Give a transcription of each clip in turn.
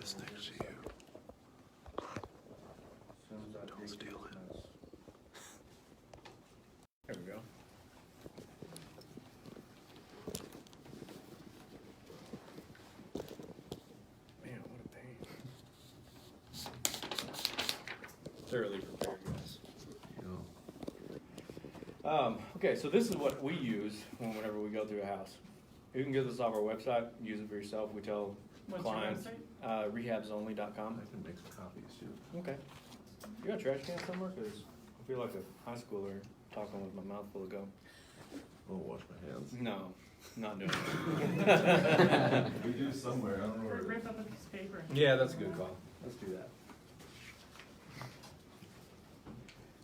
this next to you. Don't steal it. There we go. Man, what a pain. Thoroughly prepared, guys. Okay, so this is what we use whenever we go through a house. You can get this off our website, use it for yourself. We tell clients, rehabsonly.com. I can make some copies too. Okay. You got a trash can somewhere? Because I feel like a high schooler talking with my mouth full of gum. I'll wash my hands. No, not doing it. We do somewhere, I don't know where. Rip up a piece of paper. Yeah, that's a good call. Let's do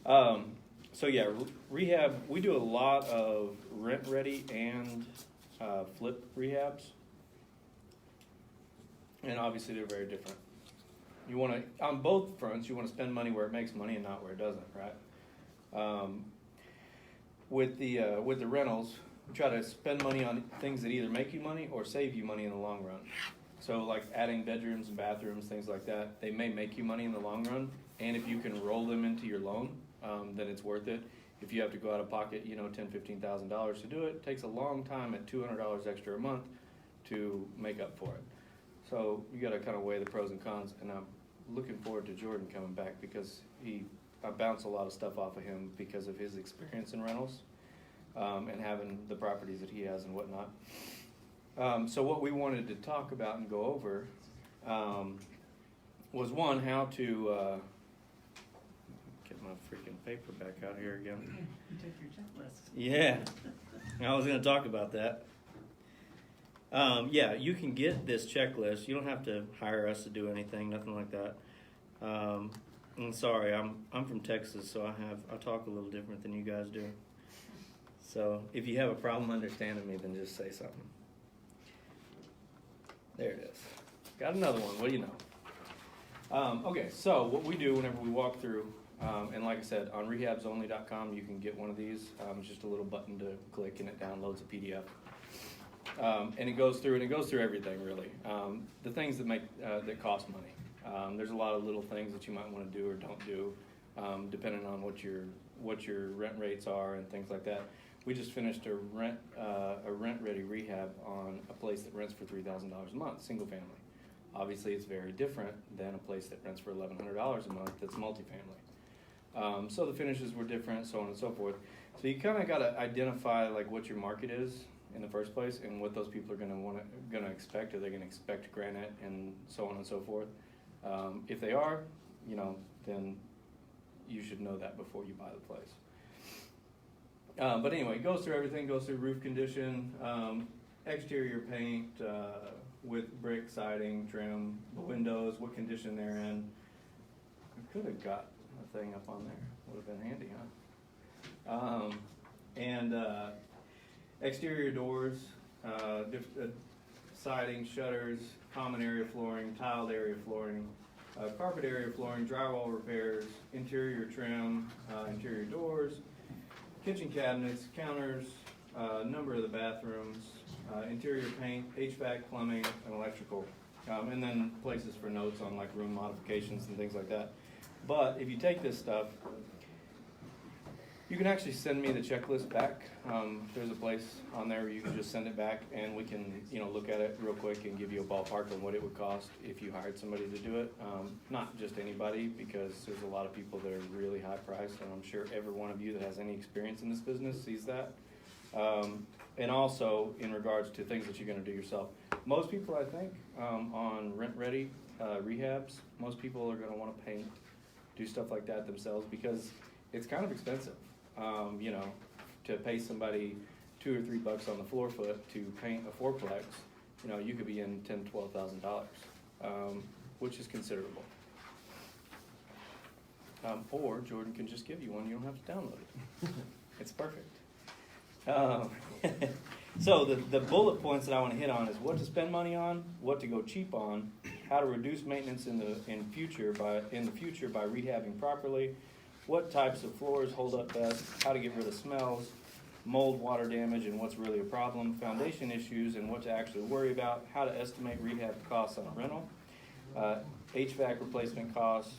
that. So yeah, rehab, we do a lot of rent ready and flip rehabs. And obviously they're very different. You want to, on both fronts, you want to spend money where it makes money and not where it doesn't, right? With the rentals, we try to spend money on things that either make you money or save you money in the long run. So like adding bedrooms and bathrooms, things like that, they may make you money in the long run, and if you can roll them into your loan, then it's worth it. If you have to go out of pocket, $10,000, $15,000 to do it, it takes a long time at $200 extra a month to make up for it. So you got to kind of weigh the pros and cons, and I'm looking forward to Jordan coming back because I bounce a lot of stuff off of him because of his experience in rentals and having the properties that he has and whatnot. So what we wanted to talk about and go over was one, how to get my freaking paper back out here again. You took your checklist. Yeah, I was going to talk about that. Yeah, you can get this checklist. You don't have to hire us to do anything, nothing like that. I'm sorry, I'm from Texas, so I talk a little different than you guys do. So if you have a problem understanding me, then just say something. There it is. Got another one. What do you know? Okay, so what we do whenever we walk through, and like I said, on rehabsonly.com you can get one of these. It's just a little button to click and it downloads a PDF. And it goes through everything really. The things that cost money. There's a lot of little things that you might want to do or don't do, depending on what your rent rates are and things like that. We just finished a rent ready rehab on a place that rents for $3,000 a month, single family. Obviously, it's very different than a place that rents for $1,100 a month that's multifamily. So the finishes were different, so on and so forth. So you kind of got to identify like what your market is in the first place and what those people are going to expect. Are they going to expect granite and so on and so forth? If they are, then you should know that before you buy the place. But anyway, it goes through everything, goes through roof condition, exterior paint with brick, siding, trim, the windows, what condition they're in. I could have got a thing up on there. Would have been handy, huh? And exterior doors, siding, shutters, common area flooring, tiled area flooring, carpet area flooring, drywall repairs, interior trim, interior doors, kitchen cabinets, counters, number of the bathrooms, interior paint, HVAC, plumbing, and electrical, and then places for notes on like room modifications and things like that. But if you take this stuff, you can actually send me the checklist back. There's a place on there where you can just send it back, and we can, look at it real quick and give you a ballpark on what it would cost if you hired somebody to do it. Not just anybody, because there's a lot of people that are really high priced, and I'm sure every one of you that has any experience in this business sees that. And also in regards to things that you're going to do yourself. Most people, I think, on rent-ready rehabs, most people are going to want to paint, do stuff like that themselves because it's kind of expensive. To pay somebody $2 or $3 on the floor foot to paint a fourplex, you could be in $10,000 to $12,000, which is considerable. Or Jordan can just give you one; you don't have to download it. It's perfect. So the bullet points that I want to hit on is what to spend money on, what to go cheap on, how to reduce maintenance in the future by rehabbing properly, what types of floors hold up best, how to get rid of smells, mold, water damage, and what's really a problem, foundation issues, and what to actually worry about, how to estimate rehab costs on a rental, HVAC replacement costs,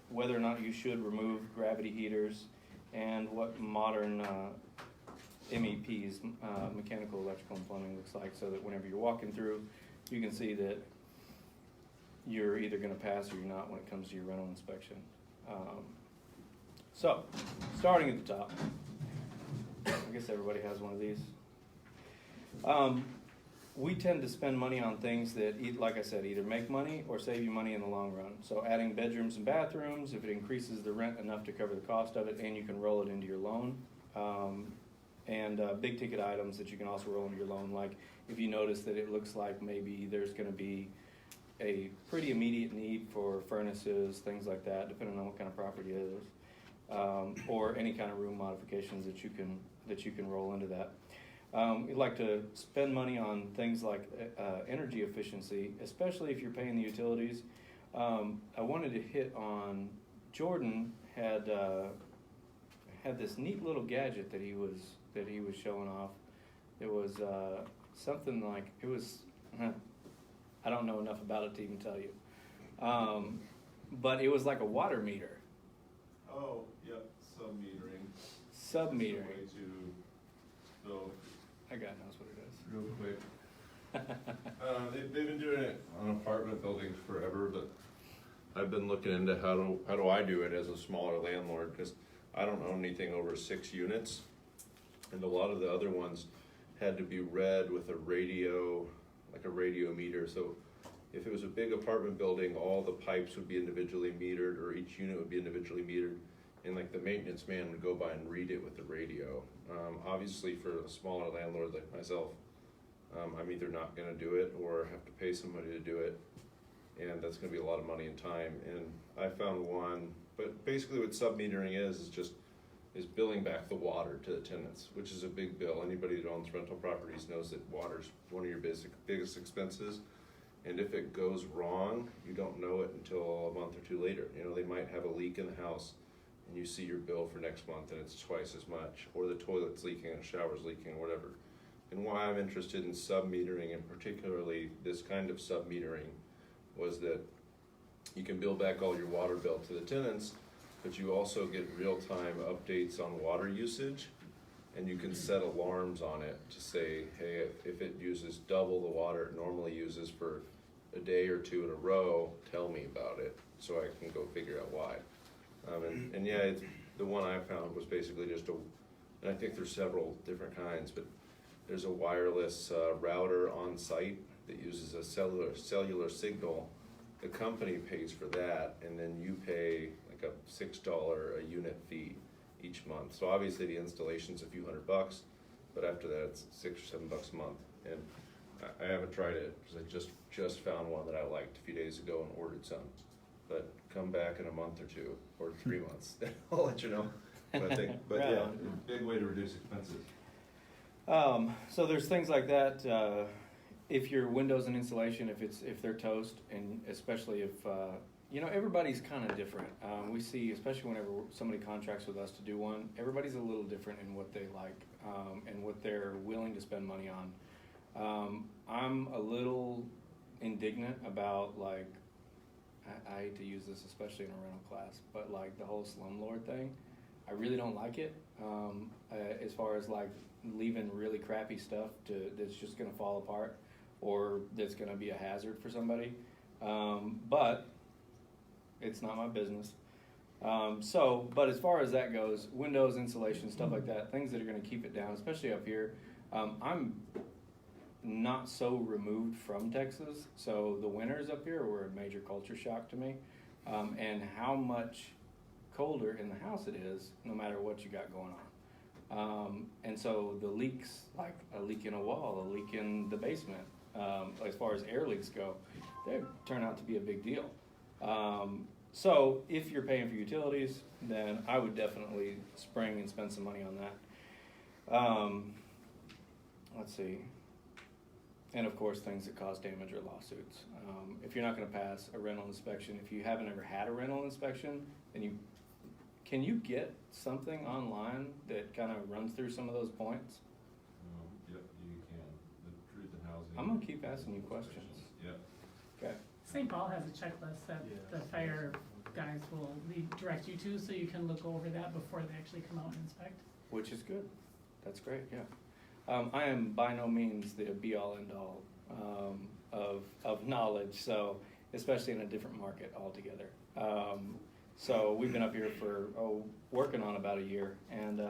whether or not you should remove gravity heaters, and what modern MEPs, mechanical, electrical, and plumbing looks like, so that whenever you're walking through, you can see that you're either gonna pass or you're not when it comes to your rental inspection. So, starting at the top, I guess everybody has one of these. We tend to spend money on things that, like I said, either make money or save you money in the long run. So adding bedrooms and bathrooms, if it increases the rent enough to cover the cost of it, and you can roll it into your loan. And big ticket items that you can also roll into your loan, like if you notice that it looks like maybe there's gonna be a pretty immediate need for furnaces, things like that, depending on what kind of property it is, or any kind of room modifications that you can roll into that. We'd like to spend money on things like energy efficiency, especially if you're paying the utilities. I wanted to hit on Jordan had this neat little gadget that he was showing off. It was something like it was. I don't know enough about it to even tell you, but it was like a water meter. Oh, yep, sub-metering. Sub-metering. Way to, so, I God knows what it is. real quick. They've been doing it on apartment buildings forever, but I've been looking into how do I do it as a smaller landlord, because I don't own anything over 6 units, and a lot of the other ones had to be read with a radio, like a radio meter. So if it was a big apartment building, all the pipes would be individually metered, or each unit would be individually metered, and like the maintenance man would go by and read it with the radio. Obviously for a smaller landlord like myself, I'm either not gonna do it or have to pay somebody to do it, and that's gonna be a lot of money and time. And I found one, but basically what sub-metering is billing back the water to the tenants, which is a big bill. Anybody that owns rental properties knows that water's one of your biggest expenses. And if it goes wrong, you don't know it until a month or two later. You know, they might have a leak in the house and you see your bill for next month and it's twice as much, or the toilet's leaking and the shower's leaking or whatever. And why I'm interested in sub-metering, and particularly this kind of sub-metering, was that you can bill back all your water bill to the tenants, but you also get real-time updates on water usage, and you can set alarms on it to say, hey, if it uses double the water it normally uses for a day or two in a row, tell me about it, so I can go figure out why. And yeah, the one I found was basically just and I think there's several different kinds, but there's a wireless router on site that uses a cellular signal. The company pays for that, and then you pay like a $6 a unit fee each month. So obviously the installation's a few $100, but after that it's $6 or $7 a month. And I haven't tried it because I just found one that I liked a few days ago and ordered some. But come back in a month or two, or 3 months, I'll let you know. But I think, but Right yeah, on. big way to reduce expenses. So there's things like that. If your windows and insulation, if they're toast, and especially if everybody's kind of different. We see, especially whenever somebody contracts with us to do one, everybody's a little different in what they like and what they're willing to spend money on. I'm a little indignant about, like, I hate to use this, especially in a rental class, but like the whole slumlord thing. I really don't like it. As far as like leaving really crappy stuff that's just gonna fall apart, or that's gonna be a hazard for somebody. But it's not my business. But as far as that goes, windows, insulation, stuff like that, things that are gonna keep it down, especially up here. I'm not so removed from Texas, so the winters up here were a major culture shock to me, and how much colder in the house it is, no matter what you got going on. And so the leaks, like a leak in a wall, a leak in the basement, as far as air leaks go, they turn out to be a big deal. So if you're paying for utilities, then I would definitely spring and spend some money on that. Let's see. And of course, things that cause damage or lawsuits. If you're not gonna pass a rental inspection, if you haven't ever had a rental inspection, then can you get something online that kind of runs through some of those points? Yep, you can. The Truth in Housing. I'm gonna keep asking you questions. Yep. Okay. St. Paul has a checklist that the fire guys will direct you to, so you can look over that before they actually come out and inspect. Which is good. That's great, yeah. I am by no means the be-all, end-all of knowledge, so, especially in a different market altogether. So we've been up here for, working on about a year, and,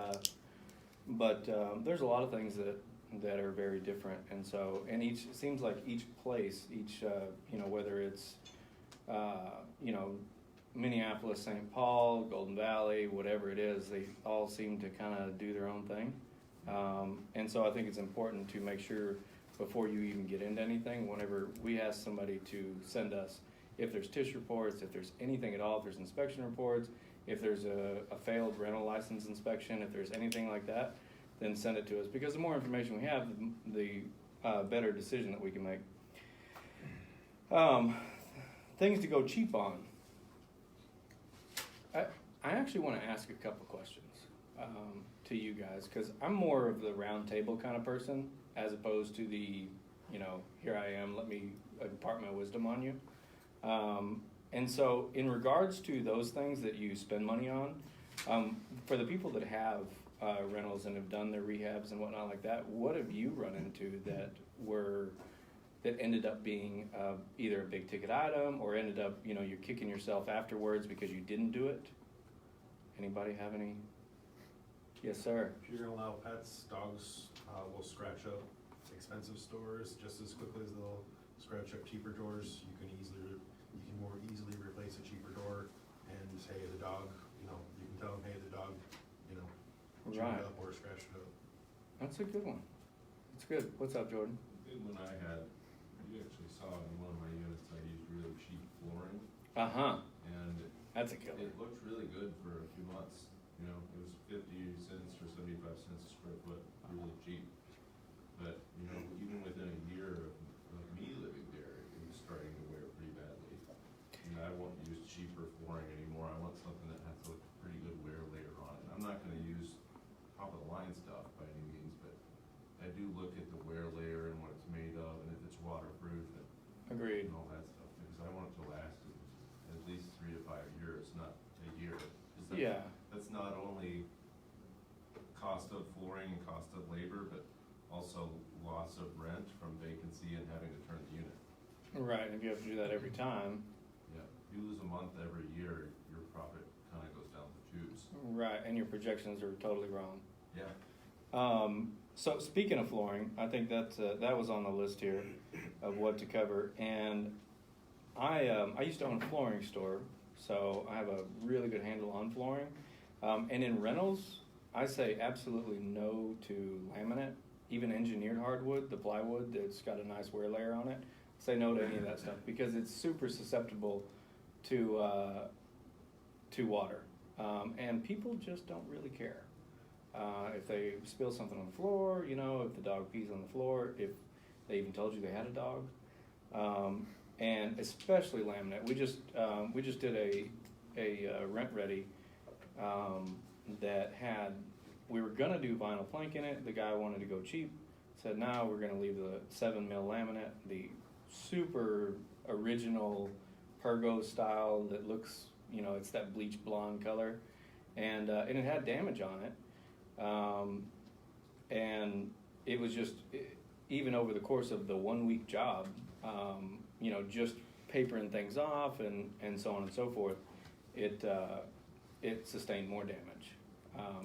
but there's a lot of things that are very different, and so, and it seems like each place, you know, whether it's, you know, Minneapolis, St. Paul, Golden Valley, whatever it is, they all seem to kind of do their own thing. And so I think it's important to make sure before you even get into anything, whenever we ask somebody to send us, if there's TISH reports, if there's anything at all, if there's inspection reports, if there's a failed rental license inspection, if there's anything like that, then send it to us. Because the more information we have, the better decision that we can make. Things to go cheap on. I actually want to ask a couple questions to you guys, because I'm more of the round table kind of person, as opposed to the, you know, here I am, let me impart my wisdom on you. And so in regards to those things that you spend money on, for the people that have rentals and have done their rehabs and whatnot like that, what have you run into that ended up being either a big ticket item or ended up, you know, you're kicking yourself afterwards because you didn't do it? Anybody have any? Yes, sir. If you're gonna allow pets, dogs will scratch up expensive stores just as quickly as they'll scratch up cheaper doors. You can more easily replace a cheaper door and say the dog, you know, you can tell them, hey, the dog, you know, chewed Right. up or scratched it up. That's a good one. That's good. What's up, Jordan? Good one I had, you actually saw in one of my units, I used really cheap flooring, Uh-huh. and That's a killer. it looked really good for a few months. You know, it was 50 cents or 75 cents a square foot, really cheap. But, you know, even within a year of me living there, it was starting to wear pretty badly. And I won't use cheaper flooring anymore. I want something that has a pretty good wear layer on it. I'm not gonna use top of the line stuff by any means, but I do look at the wear layer and what it's made of, and if it's waterproof Agreed. and all that stuff, because I want it to last at least 3 to 5 years, not a year. 'Cause Yeah. That's not only cost of flooring and cost of labor, but also loss of rent from vacancy and having to turn the unit. Right, if you have to do that every time. Yeah, if you lose a month every year, your profit kind of goes down the tubes. Right, and your projections are totally wrong. Yeah. So speaking of flooring, I think that was on the list here of what to cover. And I used to own a flooring store, so I have a really good handle on flooring. And in rentals, I say absolutely no to laminate, even engineered hardwood, the plywood that's got a nice wear layer on it. Say no to any of that stuff because it's super susceptible to water, and people just don't really care. If they spill something on the floor, you know, if the dog pees on the floor, if they even told you they had a dog, and especially laminate. We just did a rent ready that had, we were gonna do vinyl plank in it. The guy wanted to go cheap, said no, we're gonna leave the 7mm laminate, the super original Pergo style that looks, you know, it's that bleach blonde color, and it had damage on it, and it was just, even over the course of the 1 week job, you know, just papering things off and so on and so forth, it sustained more damage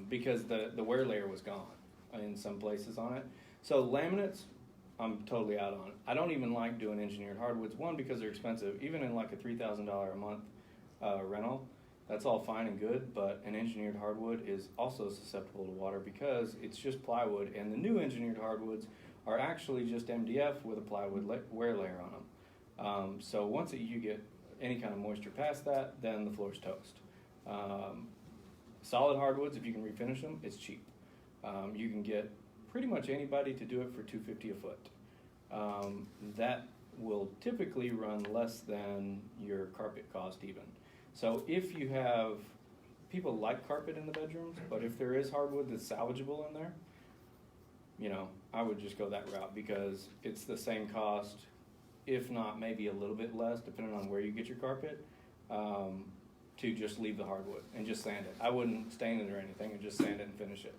because the wear layer was gone in some places on it. So laminates, I'm totally out on. I don't even like doing engineered hardwoods. One, because they're expensive. Even in like a $3,000 a month rental, that's all fine and good, but an engineered hardwood is also susceptible to water because it's just plywood, and the new engineered hardwoods are actually just MDF with a plywood wear layer on them. So once you get any kind of moisture past that, then the floor's toast. Solid hardwoods, if you can refinish them, it's cheap. You can get pretty much anybody to do it for $250 a foot. That will typically run less than your carpet cost even. So if you have, people like carpet in the bedrooms, but if there is hardwood that's salvageable in there, you know, I would just go that route because it's the same cost. if not maybe a little bit less, depending on where you get your carpet, to just leave the hardwood and just sand it. I wouldn't stain it or anything, and just sand it and finish it.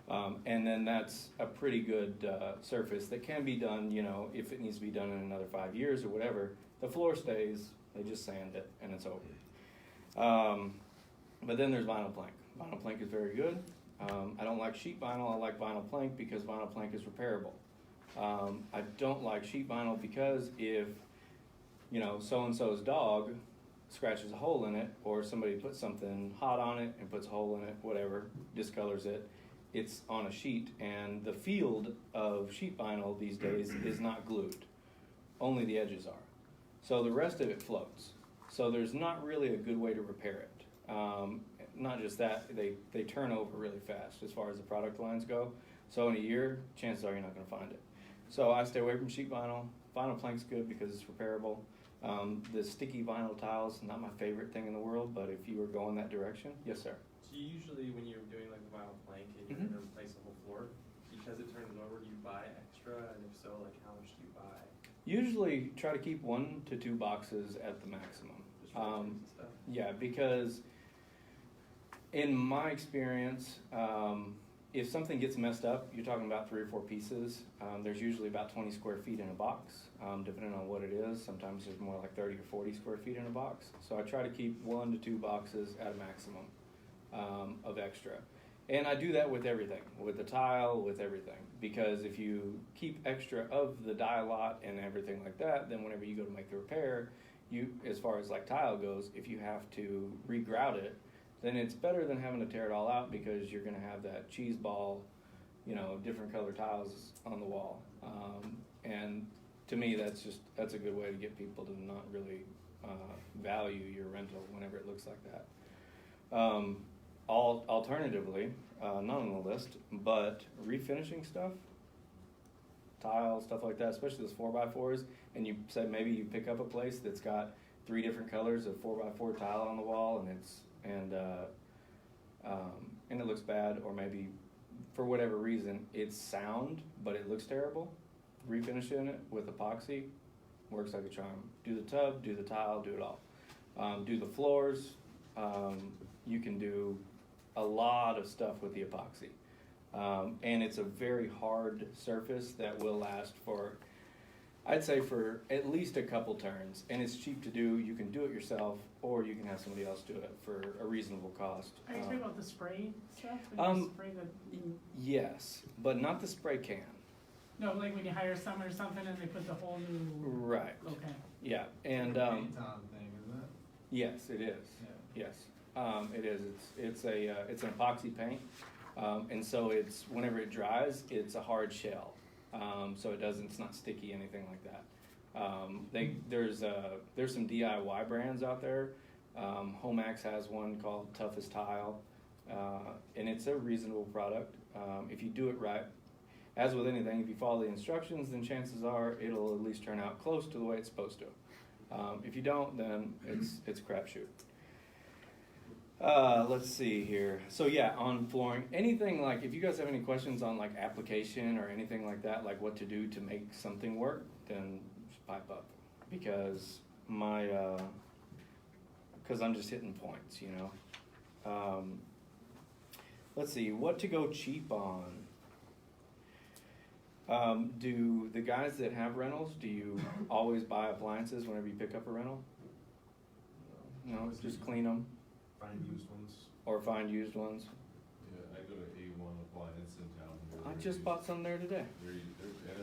And then that's a pretty good surface that can be done, you know, if it needs to be done in another 5 years or whatever. The floor stays, they just sand it, and it's over. But then there's vinyl plank. Vinyl plank is very good. I don't like sheet vinyl, I like vinyl plank because vinyl plank is repairable. I don't like sheet vinyl because if, you know, so-and-so's dog scratches a hole in it, or somebody puts something hot on it and puts a hole in it, whatever, discolors it, it's on a sheet, and the field of sheet vinyl these days is not glued. Only the edges are. So the rest of it floats. So there's not really a good way to repair it. Not just that, they turn over really fast as far as the product lines go. So in a year, chances are you're not going to find it. So I stay away from sheet vinyl. Vinyl plank's good because it's repairable. The sticky vinyl tiles, not my favorite thing in the world, but if you were going that direction, yes sir. So usually when you're doing like the vinyl plank and you're gonna replace the whole floor, because it turns over, do you buy extra? And if so, like how much do you buy? Usually try to keep 1 to 2 boxes at the maximum. Just rotates and stuff? Yeah, because in my experience, if something gets messed up, you're talking about 3 or 4 pieces. There's usually about 20 square feet in a box, depending on what it is. Sometimes there's more like 30 or 40 square feet in a box. So I try to keep 1 to 2 boxes at a maximum of extra. And I do that with everything, with the tile, with everything. Because if you keep extra of the die lot and everything like that, then whenever you go to make the repair, you, as far as like tile goes, if you have to regrout it, then it's better than having to tear it all out, because you're going to have that cheese ball, you know, different color tiles on the wall. And to me, that's a good way to get people to not really value your rental whenever it looks like that. Alternatively, not on the list, but refinishing stuff, tile, stuff like that, especially those 4x4s, and you said maybe you pick up a place that's got 3 different colors of 4x4 tile on the wall, and it looks bad, or maybe for whatever reason it's sound but it looks terrible. Refinishing it with epoxy works like a charm. Do the tub, do the tile, do it all. Do the floors. You can do a lot of stuff with the epoxy, and it's a very hard surface that will last for, I'd say, for at least a couple turns, and it's cheap to do. You can do it yourself, or you can have somebody else do it for a reasonable cost. Are you talking about the spray stuff? When you spray the, Yes, but not the spray can. no, like when you hire someone or something and they put the whole new. Right. Okay. Yeah, and Paint on thing, isn't it? yes, it is. Yeah. Yes, it is. It's an epoxy paint, and so it's, whenever it dries, it's a hard shell. So it's not sticky, anything like that. There's some DIY brands out there. Homax has one called Toughest Tile, and it's a reasonable product. If you do it right, as with anything, if you follow the instructions, then chances are it'll at least turn out close to the way it's supposed to. If you don't, then it's a crapshoot. Let's see here. So yeah, on flooring, anything like, if you guys have any questions on like application or anything like that, like what to do to make something work, then just pipe up, because because I'm just hitting points, you know. Let's see, what to go cheap on. Do the guys that have rentals, do you always buy appliances whenever you pick up a rental? No, just clean them. Find used ones. Or find used ones. Yeah, I go to A1 Appliance in town. I just bought some there today. They're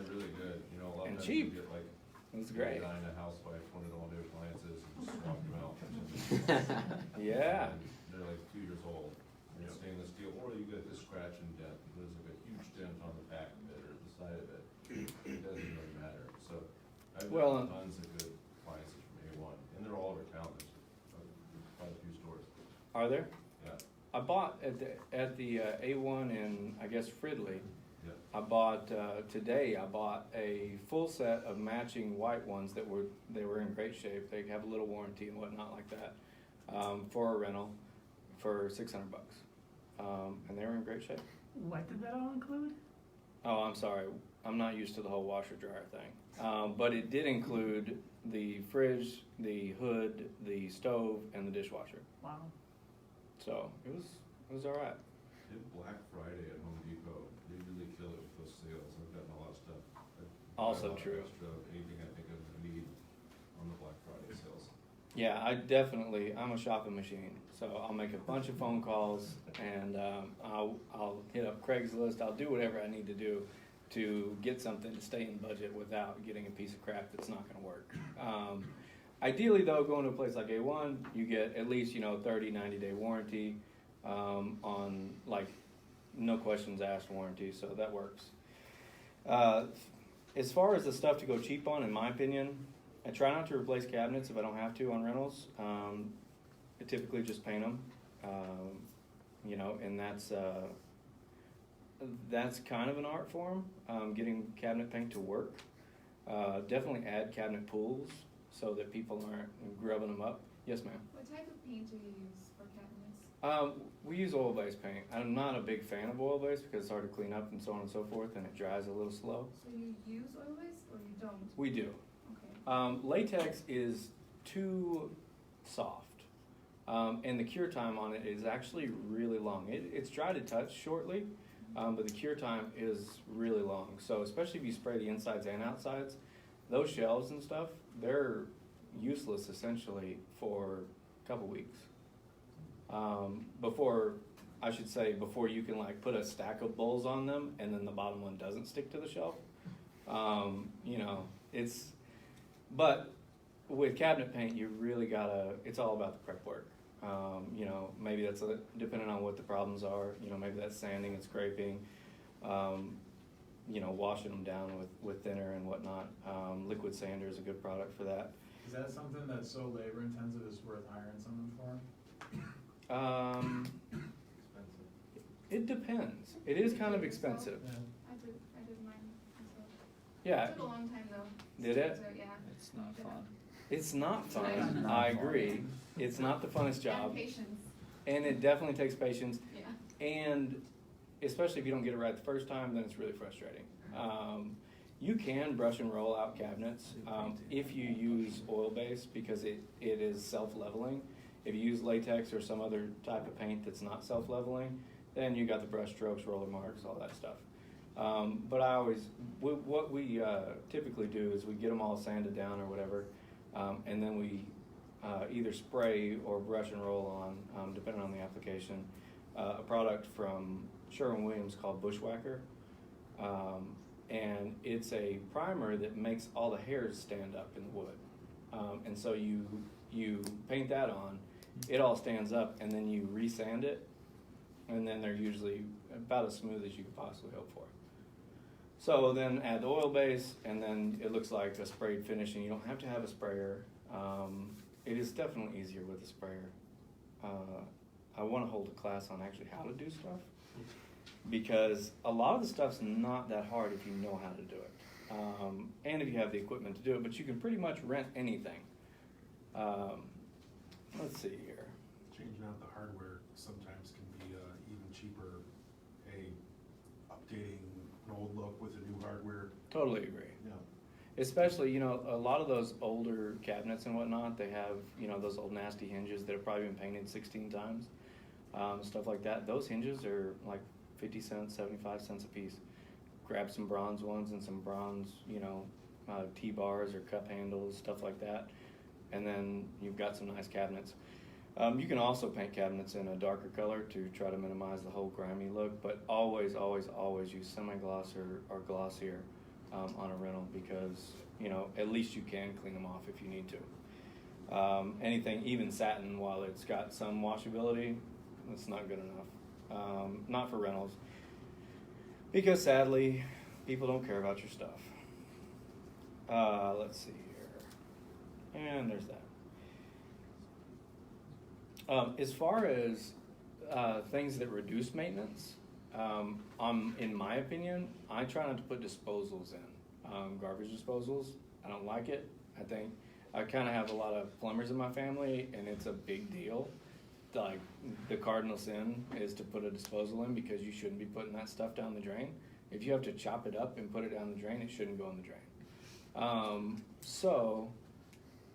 really good, you know, a lot And of times cheap. you get like, It's great. a guy and a housewife wanted all new appliances and just swapped them out. Yeah. And they're like 2 years old, you know, stainless steel, or you get this scratch and dent, there's like a huge dent on the back of it or the side of it, it doesn't really matter, so. I've Well, got tons of good appliances from A1, and they're all over town, there's quite a few stores. Are there? Yeah, I bought at the A1 in, I guess, Fridley. yeah. I bought today. I bought a full set of matching white ones that were in great shape. They have a little warranty and whatnot like that, for a rental for $600, and they were in great shape. What did that all include? Oh, I'm sorry. I'm not used to the whole washer dryer thing. But it did include the fridge, the hood, the stove, and the dishwasher. Wow. So it was all right. Did Black Friday at Home Depot, they really kill it with those sales. I've gotten a lot of stuff. Also A lot of true. extra, anything I think of I need on the Black Friday sales. Yeah, I'm a shopping machine. So I'll make a bunch of phone calls and I'll hit up Craigslist. I'll do whatever I need to do to get something to stay in budget without getting a piece of crap that's not going to work. Ideally, though, going to a place like A1, you get at least 30, 90-day warranty on like no questions asked warranty, so that works. As far as the stuff to go cheap on, in my opinion, I try not to replace cabinets if I don't have to on rentals. I typically just paint them, and that's kind of an art form, getting cabinet paint to work. Definitely add cabinet pools so that people aren't grubbing them up. Yes, ma'am. What type of paint do you use for cabinets? We use oil-based paint. I'm not a big fan of oil-based because it's hard to clean up and so on and so forth, and it dries a little slow. So you use oil-based or you don't? We do. Okay. Latex is too soft, and the cure time on it is actually really long. It's dry to touch shortly, but the cure time is really long. So especially if you spray the insides and outsides, those shelves and stuff, they're useless essentially for a couple weeks. Before you can like put a stack of bowls on them and then the bottom one doesn't stick to the shelf. But with cabinet paint, you really it's all about the prep work. Maybe that's depending on what the problems are, maybe that's sanding and scraping, washing them down with thinner and whatnot. Liquid sander is a good product for that. Is that something that's so labor intensive it's worth hiring someone for? It depends. It is kind of expensive. Yeah. I did mine myself. Yeah. It took a long time though. Did it? So, yeah. It's not fun. It's not fun. It's not I fun. agree. It's not the funnest job. And patience. And it definitely takes patience. Yeah. And especially if you don't get it right the first time, then it's really frustrating. You can brush and roll out cabinets if you use oil-based because it is self-leveling. If you use latex or some other type of paint that's not self-leveling, then you got the brush strokes, roller marks, all that stuff. But what we typically do is we get them all sanded down or whatever, and then we either spray or brush and roll on, depending on the application, a product from Sherwin-Williams called Bushwhacker. And it's a primer that makes all the hairs stand up in the wood. And so you paint that on, it all stands up, and then you resand it, and then they're usually about as smooth as you could possibly hope for. So then add the oil base, and then it looks like a sprayed finish, and you don't have to have a sprayer. It is definitely easier with a sprayer. I want to hold a class on actually how to do stuff, because a lot of the stuff's not that hard if you know how to do it, and if you have the equipment to do it, but you can pretty much rent anything. Let's see here. Changing out the hardware sometimes can be even cheaper. Updating an old look with a new hardware. Totally agree. Yeah. Especially, a lot of those older cabinets and whatnot, they have, those old nasty hinges that have probably been painted 16 times, stuff like that. Those hinges are like 50 cents, 75 cents a piece. Grab some bronze ones and some bronze, T-bars or cup handles, stuff like that. And then you've got some nice cabinets. You can also paint cabinets in a darker color to try to minimize the whole grimy look, but always, always, always use semi-gloss or glossier on a rental because, at least you can clean them off if you need to. Anything, even satin, while it's got some washability, it's not good enough. Not for rentals. Because sadly, people don't care about your stuff. Let's see here. And there's that. As far as things that reduce maintenance, in my opinion, I try not to put disposals in. Garbage disposals, I don't like it. I think I kind of have a lot of plumbers in my family, and it's a big deal. Like, the cardinal sin is to put a disposal in because you shouldn't be putting that stuff down the drain. If you have to chop it up and put it down the drain, it shouldn't go in the drain.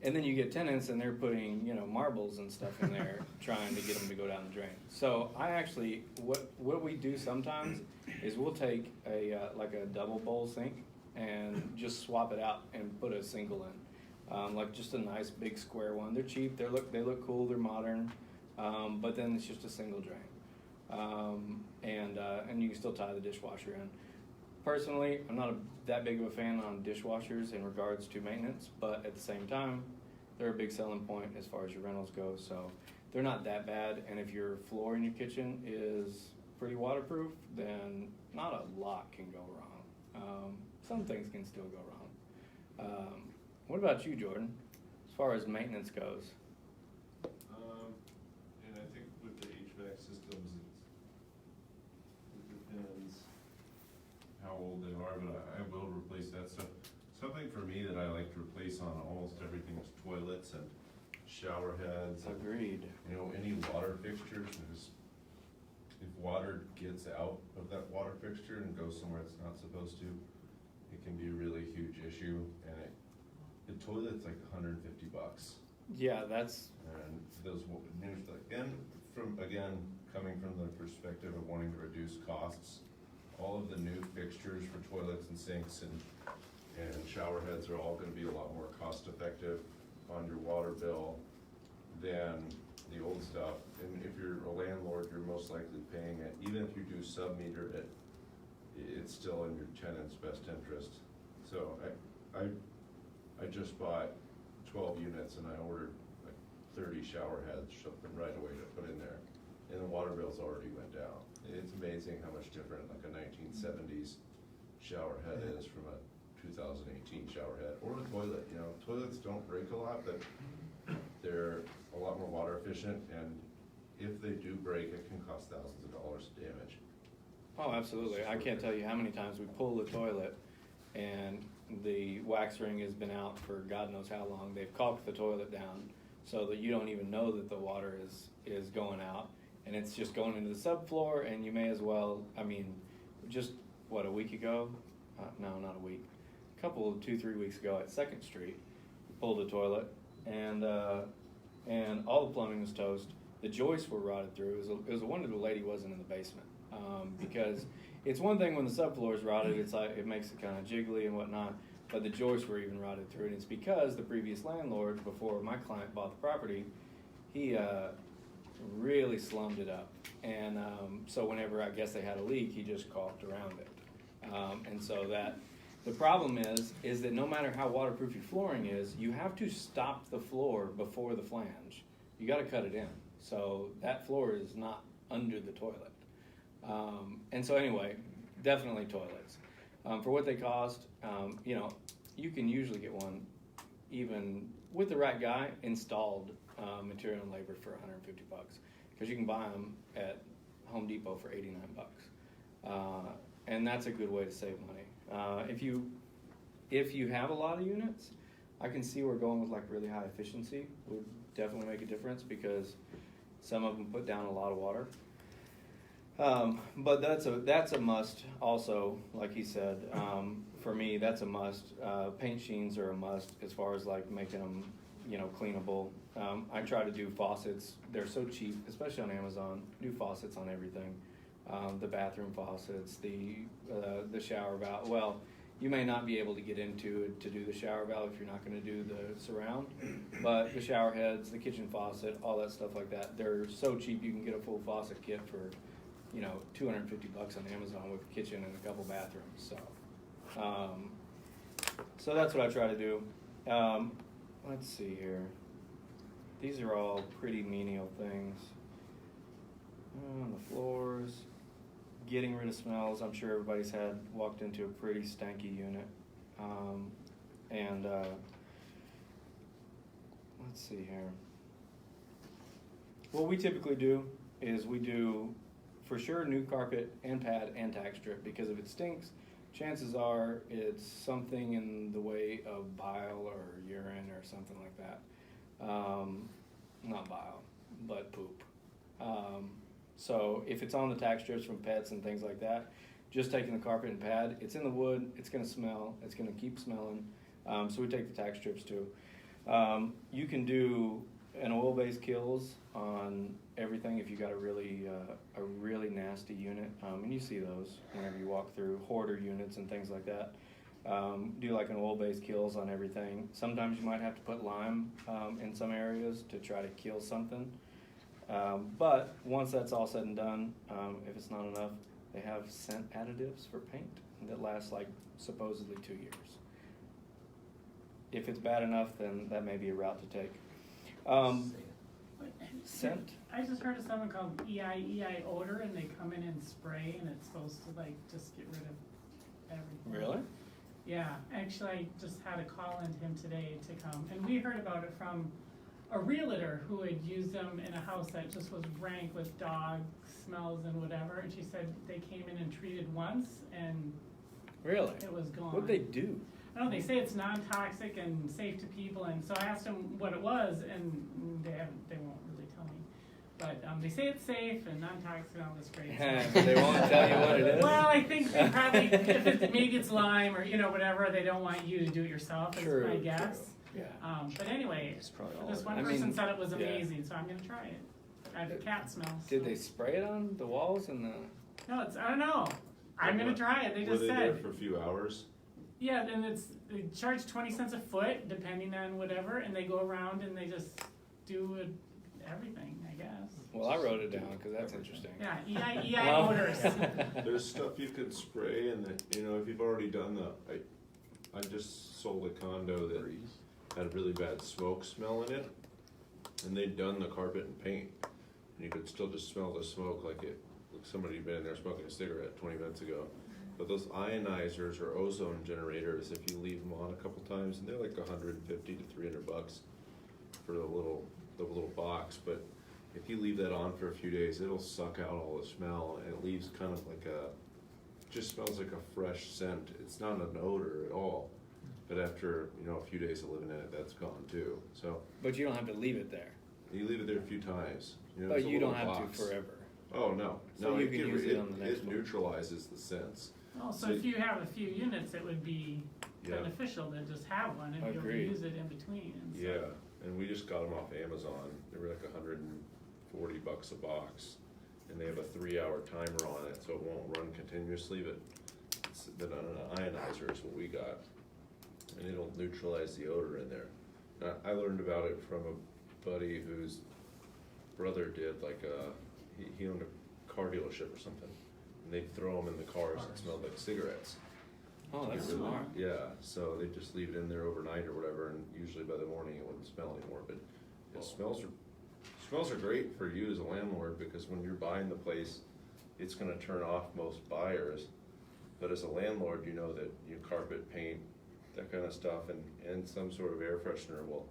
And then you get tenants and they're putting, you know, marbles and stuff in there trying to get them to go down the drain. So I actually, what we do sometimes is we'll take like a double bowl sink and just swap it out and put a single in. Like just a nice big square one. They're cheap, they look cool, they're modern, but then it's just a single drain. And you can still tie the dishwasher in. Personally, I'm not that big of a fan on dishwashers in regards to maintenance, but at the same time, they're a big selling point as far as your rentals go. So they're not that bad, and if your floor in your kitchen is pretty waterproof, then not a lot can go wrong. Some things can still go wrong. What about you, Jordan, as far as maintenance goes? And I think with the HVAC systems, it depends how old they are, but I will replace that stuff. Something for me that I like to replace on almost everything is toilets and shower heads. And, Agreed. you know, any water fixtures, because if water gets out of that water fixture and goes somewhere it's not supposed to, it can be a really huge issue. And the toilet's like $150. Yeah, that's And those, again, coming from the perspective of wanting to reduce costs, all of the new fixtures for toilets and sinks and shower heads are all gonna be a lot more cost effective on your water bill than the old stuff. And if you're a landlord, you're most likely paying it, even if you do sub-meter it, it's still in your tenant's best interest. So I just bought 12 units and I ordered like 30 shower heads, shipped them right away to put in there. And the water bills already went down. It's amazing how much different like a 1970s shower head is from a 2018 shower head, or a toilet. You know, toilets don't break a lot, but they're a lot more water efficient, and if they do break, it can cost thousands of dollars of damage. Oh, absolutely. I can't tell you how many times we pull the toilet and the wax ring has been out for God knows how long. They've caulked the toilet down so that you don't even know that the water is going out, and it's just going into the subfloor, and you may as well, I mean, just, a week ago? No, not a week. 2-3 weeks ago at 2nd Street, we pulled the toilet, and all the plumbing was toast. The joists were rotted through. It was a wonder the lady wasn't in the basement, because it's one thing when the subfloor is rotted, it's like it makes it kind of jiggly and whatnot, but the joists were even rotted through, and it's because the previous landlord, before my client bought the property, he really slummed it up, and so whenever I guess they had a leak, he just caulked around it, and so that. The problem is that no matter how waterproof your flooring is, you have to stop the floor before the flange. You got to cut it in. So that floor is not under the toilet. And so anyway, definitely toilets. For what they cost, you know, you can usually get one, even with the right guy, installed material and labor for $150, because you can buy them at Home Depot for $89. And that's a good way to save money. If you have a lot of units, I can see where going with like really high efficiency would definitely make a difference, because some of them put down a lot of water. But that's a must also, like he said. For me, that's a must. Paint sheens are a must as far as like making them, you know, cleanable. I try to do faucets. They're so cheap, especially on Amazon. Do faucets on everything. The bathroom faucets, the shower valve. Well, you may not be able to get into it to do the shower valve if you're not going to do the surround, but the shower heads, the kitchen faucet, all that stuff like that, they're so cheap. You can get a full faucet kit for, you know, $250 on Amazon with a kitchen and a couple bathrooms. So that's what I try to do. Let's see here. These are all pretty menial things. On the floors, getting rid of smells. I'm sure everybody's walked into a pretty stanky unit. Let's see here. What we typically do is we do, for sure, new carpet and pad and tack strip, because if it stinks, chances are it's something in the way of bile or urine or something like that. Not bile, but poop. So if it's on the tack strips from pets and things like that, just taking the carpet and pad. It's in the wood, it's gonna smell, it's gonna keep smelling, so we take the tack strips too. You can do an oil-based kills on everything if you got a really nasty unit, and you see those whenever you walk through hoarder units and things like that. Do like an oil-based kills on everything. Sometimes you might have to put lime in some areas to try to kill something. But once that's all said and done, if it's not enough, they have scent additives for paint that last like supposedly 2 years. If it's bad enough, then that may be a route to take. Scent? I just heard of something called EI odor, and they come in and spray, and it's supposed to like just get rid of everything. Really? Yeah, actually, I just had a call into him today to come, and we heard about it from a realtor who had used them in a house that just was rank with dog smells and whatever, and she said they came in and treated once, and Really? it was gone. What'd they do? I don't know, they say it's non-toxic and safe to people, and so I asked them what it was, and they won't really tell me. But they say it's safe and non-toxic and all this great stuff. But they won't tell you what it is? Well, I think they probably, if it's, maybe it's lime or, whatever, they don't want you to do it yourself, is True, my guess. true. Yeah. But anyway, It's probably all this of it. one I person mean, said it was yeah. amazing, so I'm gonna try it. I have cat smells. Did they spray it on the walls and the? No, I don't know. I'm gonna try it, they just Were they there said. for a few hours? Yeah, and they charge 20 cents a foot, depending on whatever, and they go around and they just do everything, I guess. Well, I wrote it down because that's interesting. Yeah, EI odors. There's stuff you could spray, and if you've already done I just sold a condo that had a really bad smoke smell in it, and they'd done the carpet and paint, and you could still just smell the smoke like somebody had been in there smoking a cigarette 20 minutes ago. But those ionizers or ozone generators, if you leave them on a couple times, and they're like $150 to $300 for the little box, but if you leave that on for a few days, it'll suck out all the smell, and it leaves kind of like just smells like a fresh scent. It's not an odor at all, but after a few days of living in it, that's gone too. So But you don't have to leave it there. you leave it there a few times. But it's a you don't little have box. to forever. Oh no, So no, you can use it on the next it one. neutralizes the scents. Oh, so if you have a few units, it would be Yeah. beneficial to just have one and be able to Agreed. use it in between and stuff. Yeah, and we just got them off Amazon. They were like $140 a box, and they have a 3-hour timer on it, so it won't run continuously. But an ionizer is what we got, and it'll neutralize the odor in there. Now, I learned about it from a buddy whose brother did he owned a car dealership or something, and they'd throw them in the cars that smelled like cigarettes. Oh, that's Get rid of smart. it. Yeah, so they just leave it in there overnight or whatever, and usually by the morning it wouldn't smell anymore. But it smells are great for you as a landlord, because when you're buying the place, it's gonna turn off most buyers. But as a landlord, you know that your carpet, paint, that kind of stuff, and some sort of air freshener will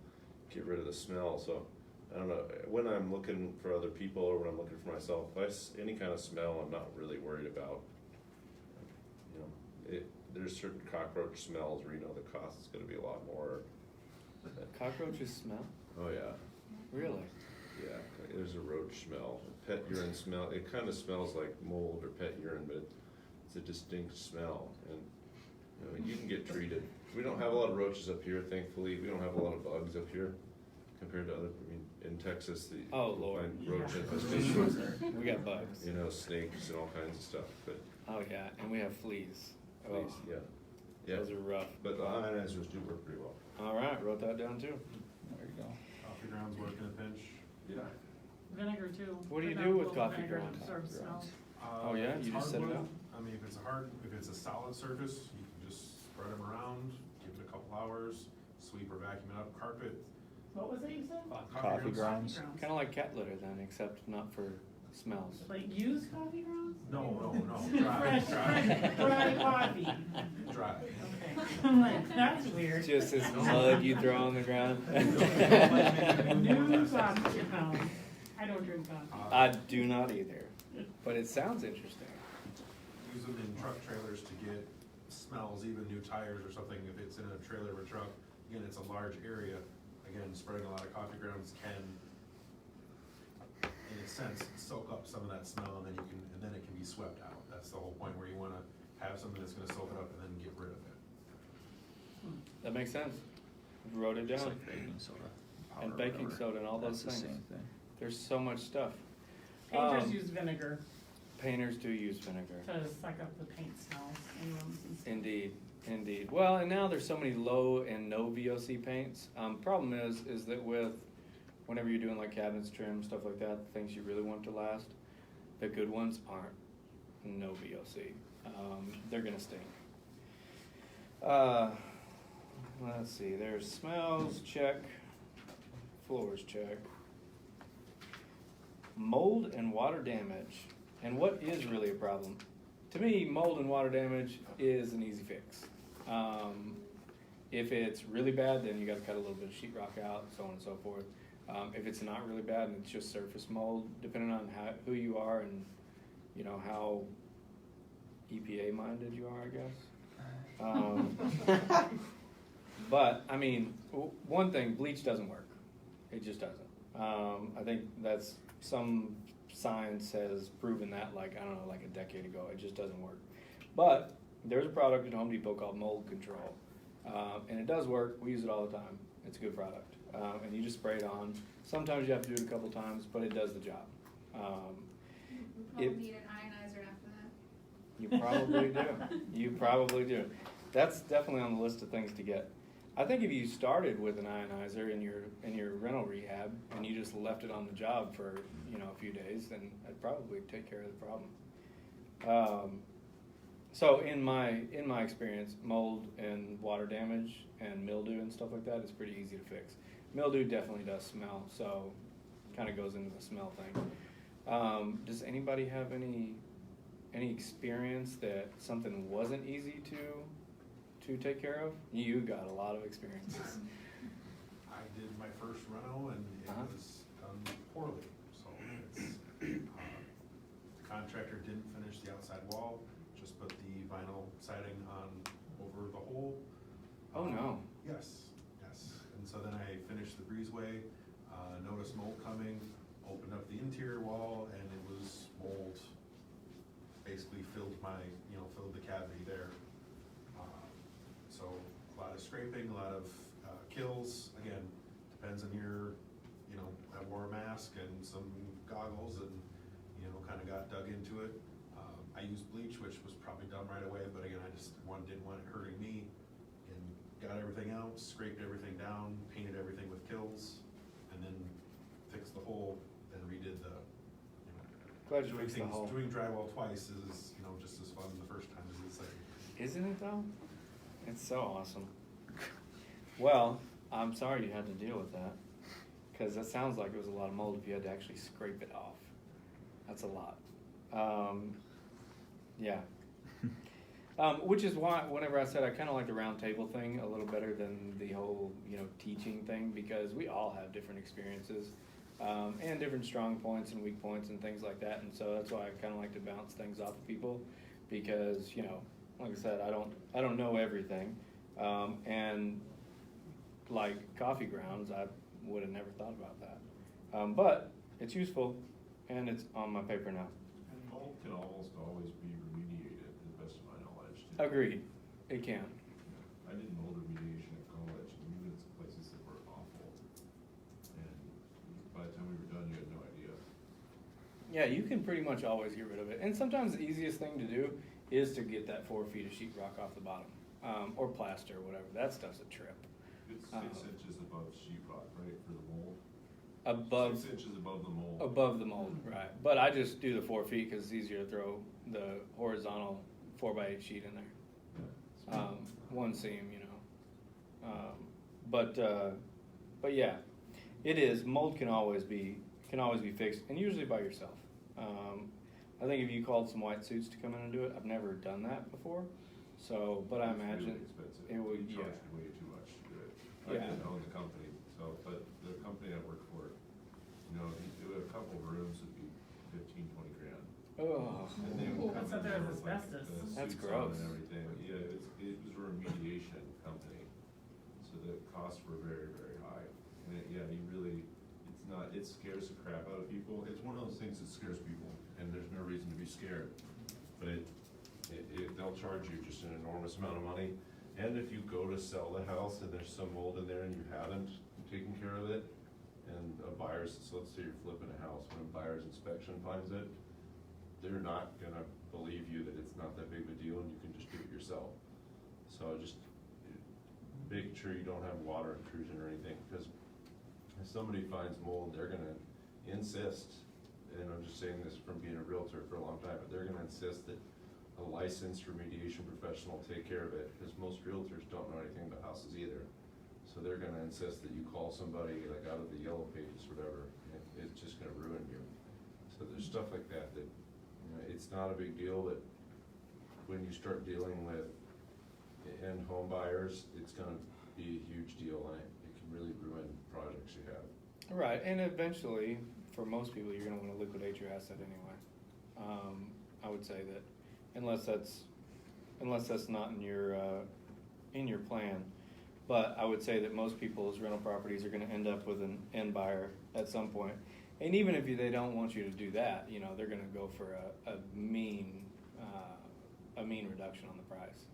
get rid of the smell. So I don't know, when I'm looking for other people or when I'm looking for myself, any kind of smell I'm not really worried about. There's certain cockroach smells where the cost is gonna be a lot more. Cockroaches smell? Oh yeah, Really? yeah, there's a roach smell, pet urine smell, it kinda smells like mold or pet urine, but it's a distinct smell, and you can get treated. We don't have a lot of roaches up here, thankfully, we don't have a lot of bugs up here compared to in Texas, Oh, you Lord. find roach Yeah. infestation, We got bugs. snakes and all kinds of stuff, but Oh yeah, and we have fleas. please, Oh, yeah, yeah. those are rough. But the ionizers do work pretty well. All right, wrote that down too. There you go. Coffee grounds work in a pinch. Yeah. Vinegar too. What do you Put do down with a little coffee vinegar grounds? to absorb smell. Oh, yeah? If You it's just set it hardwood, out? I mean, if it's a solid surface, you can just spread them around, give it a couple hours, sweep or vacuum it up. Carpet, What was it you said? Coffee grounds. Coffee Kind of like cat litter then, except not for smells. Like used coffee grounds? no, dry, Fresh, dry, dry coffee. dry. Okay. I'm like, that's weird. Just this mud you throw on the ground. New coffee grounds. I don't drink coffee. I do not either, but it sounds interesting. Use them in truck trailers to get smells, even new tires or something, if it's in a trailer or truck. Again, it's a large area, again, spreading a lot of coffee grounds can, in a sense, soak up some of that smell, and then it can be swept out. that's the whole point, where you wanna have something that's gonna soak it up and then get rid of it. That makes sense. Wrote it Just down. like baking soda. powder And or baking whatever. soda and all those That's the things. same thing. There's so much stuff. Painters use vinegar Painters do use vinegar. to suck up the paint smells in rooms and stuff. Indeed, indeed. Well, and now there's so many low and no VOC paints. Problem is that whenever you're doing like cabinets, trim, stuff like that, the things you really want to last, the good ones aren't no VOC. They're gonna stink. Let's see, there's smells, check, floors, check. Mold and water damage. And what is really a problem? To me, mold and water damage is an easy fix. If it's really bad, then you gotta cut a little bit of sheetrock out, so on and so forth. If it's not really bad and it's just surface mold, depending on who you are and, you know, how EPA minded you are, I guess. But, I mean, one thing, bleach doesn't work. It just doesn't. I think that's, some science has proven that, like, I don't know, like a decade ago. It just doesn't work. But there's a product at Home Depot called Mold Control. And it does work. We use it all the time. It's a good product. And you just spray it on. Sometimes you have to do it a couple times, but it does the job. We probably need an ionizer after that. You probably do. You probably do. That's definitely on the list of things to get. I think if you started with an ionizer in your rental rehab and you just left it on the job for, you know, a few days, then that'd probably take care of the problem. So in my experience, mold and water damage and mildew and stuff like that is pretty easy to fix. Mildew definitely does smell, so kind of goes into the smell thing. Does anybody have any experience that something wasn't easy to take care of? You got a lot of experiences. I did my first reno and it Uh-huh. was done poorly, so it's, the contractor didn't finish the outside wall, just put the vinyl siding on over the hole. Oh, no. Yes, yes, and so then I finished the breezeway, noticed mold coming, opened up the interior wall, and it was mold, basically filled the cavity there. So a lot of scraping, a lot of kills. Again, depends on I wore a mask and some goggles and, kind of got dug into it. I used bleach, which was probably done right away, but again, I just didn't want it hurting me. And got everything out, scraped everything down, painted everything with kills, and then fixed the hole, then redid the, Glad you doing fixed the things, hole. doing drywall twice is, just as fun the first time as the second. Isn't it though? It's so awesome. Well, I'm sorry you had to deal with that, because that sounds like it was a lot of mold if you had to actually scrape it off. That's a lot. Yeah. Which is why whenever I said I kind of like the round table thing a little better than the whole, teaching thing, because we all have different experiences and different strong points and weak points and things like that. And so that's why I kind of like to bounce things off of people, because, like I said, I don't know everything. And like coffee grounds, I would have never thought about that. But it's useful and it's on my paper now. And mold can almost always be remediated, to the best of my knowledge. too. Agreed. It can. I did mold remediation at college, and we went to places that were awful. And by the time we were done, you had no idea. Yeah, you can pretty much always get rid of it. And sometimes the easiest thing to do is to get that 4 feet of sheetrock off the bottom, or plaster, or whatever. That stuff's a trip. It's 6 inches above sheetrock, right, for the mold? Above 6 inches above the mold. above the mold, right? But I just do the 4 feet because it's easier to throw the horizontal 4x8 sheet in there. One seam, but yeah, it is. Mold can always be fixed, and usually by yourself. I think if you called some white suits to come in and do it, I've never done that before. So, but I It's imagine really expensive. it would. They Yeah. charged way too much to do it. I Yeah. didn't own the company, but the company I worked for, a couple of rooms would be 15-20 grand. Oh. And they would come So in there's there with, like, asbestos. the That's suits on gross. and everything. Yeah, it was a remediation company, so the costs were very, very high. And it scares the crap out of people. It's one of those things that scares people, and there's no reason to be scared. but they'll charge you just an enormous amount of money. And if you go to sell the house and there's some mold in there and you haven't taken care of it, and a buyer's, so let's say you're flipping a house, when a buyer's inspection finds it, they're not gonna believe you that it's not that big of a deal and you can just do it yourself. So just make sure you don't have water intrusion or anything, because if somebody finds mold, they're gonna insist, and I'm just saying this from being a realtor for a long time, but they're gonna insist that a licensed remediation professional take care of it, because most realtors don't know anything about houses either. So they're gonna insist that you call somebody like out of the yellow pages, whatever, and it's just gonna ruin you. So there's stuff like that, you know, it's not a big deal, but when you start dealing with end home buyers, it's gonna be a huge deal, and it can really ruin projects you have. Right, and eventually, for most people, you're gonna wanna liquidate your asset anyway. I would say that, unless that's not in your plan. But I would say that most people's rental properties are gonna end up with an end buyer at some point. And even if they don't want you to do that, you know, they're gonna go for a mean reduction on the price.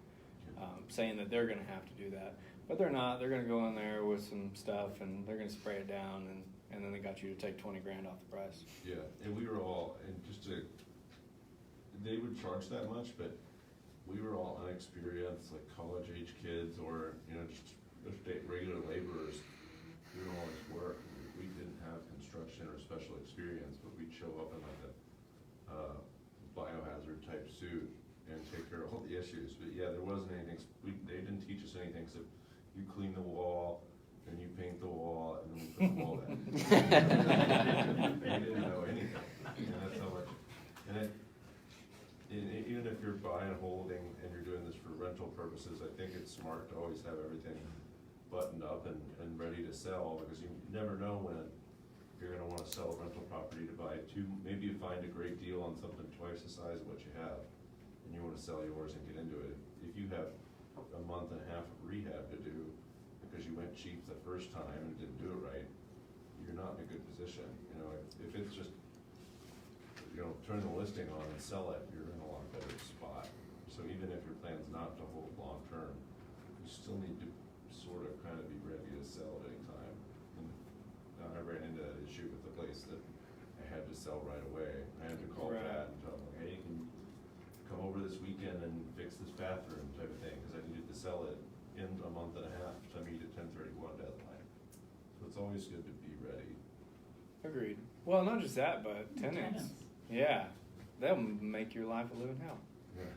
Saying that they're gonna have to do that, but they're not. They're gonna go in there with some stuff and they're gonna spray it down, and then they got you to take 20 grand off the price. Yeah, and we were all, and they would charge that much, but we were all unexperienced, like college-age kids, or, you know, just regular laborers. We don't always work. We didn't have construction or special experience, but we'd show up in like a biohazard type suit and take care of all the issues. But yeah, there wasn't anything, they didn't teach us anything, so you clean the wall, then you paint the wall, and then we put the wall down. We didn't know anything, and that's how much, even if you're buying, holding, and you're doing this for rental purposes, I think it's smart to always have everything buttoned up and ready to sell, because you never know when you're gonna wanna sell a rental property to buy two. Maybe you find a great deal on something twice the size of what you have, and you wanna sell yours and get into it. If you have a month and a half of rehab to do, because you went cheap the first time and didn't do it right, you're not in a good position. You know, if it's just, you know, turn the listing on and sell it, you're in a lot better spot. So even if your plan's not to hold long-term, you still need to sort of kind of be ready to sell at any time. And I ran into that issue with the place that I had to sell right away. I had to call Right. Pat and tell him, hey, you can come over this weekend and fix this bathroom type of thing, because I needed to sell it in a month and a half to meet a 10/31 deadline. So it's always good to be ready. Agreed. Well, not just that, but tenants. Yeah, they'll make your life a living hell. Yeah.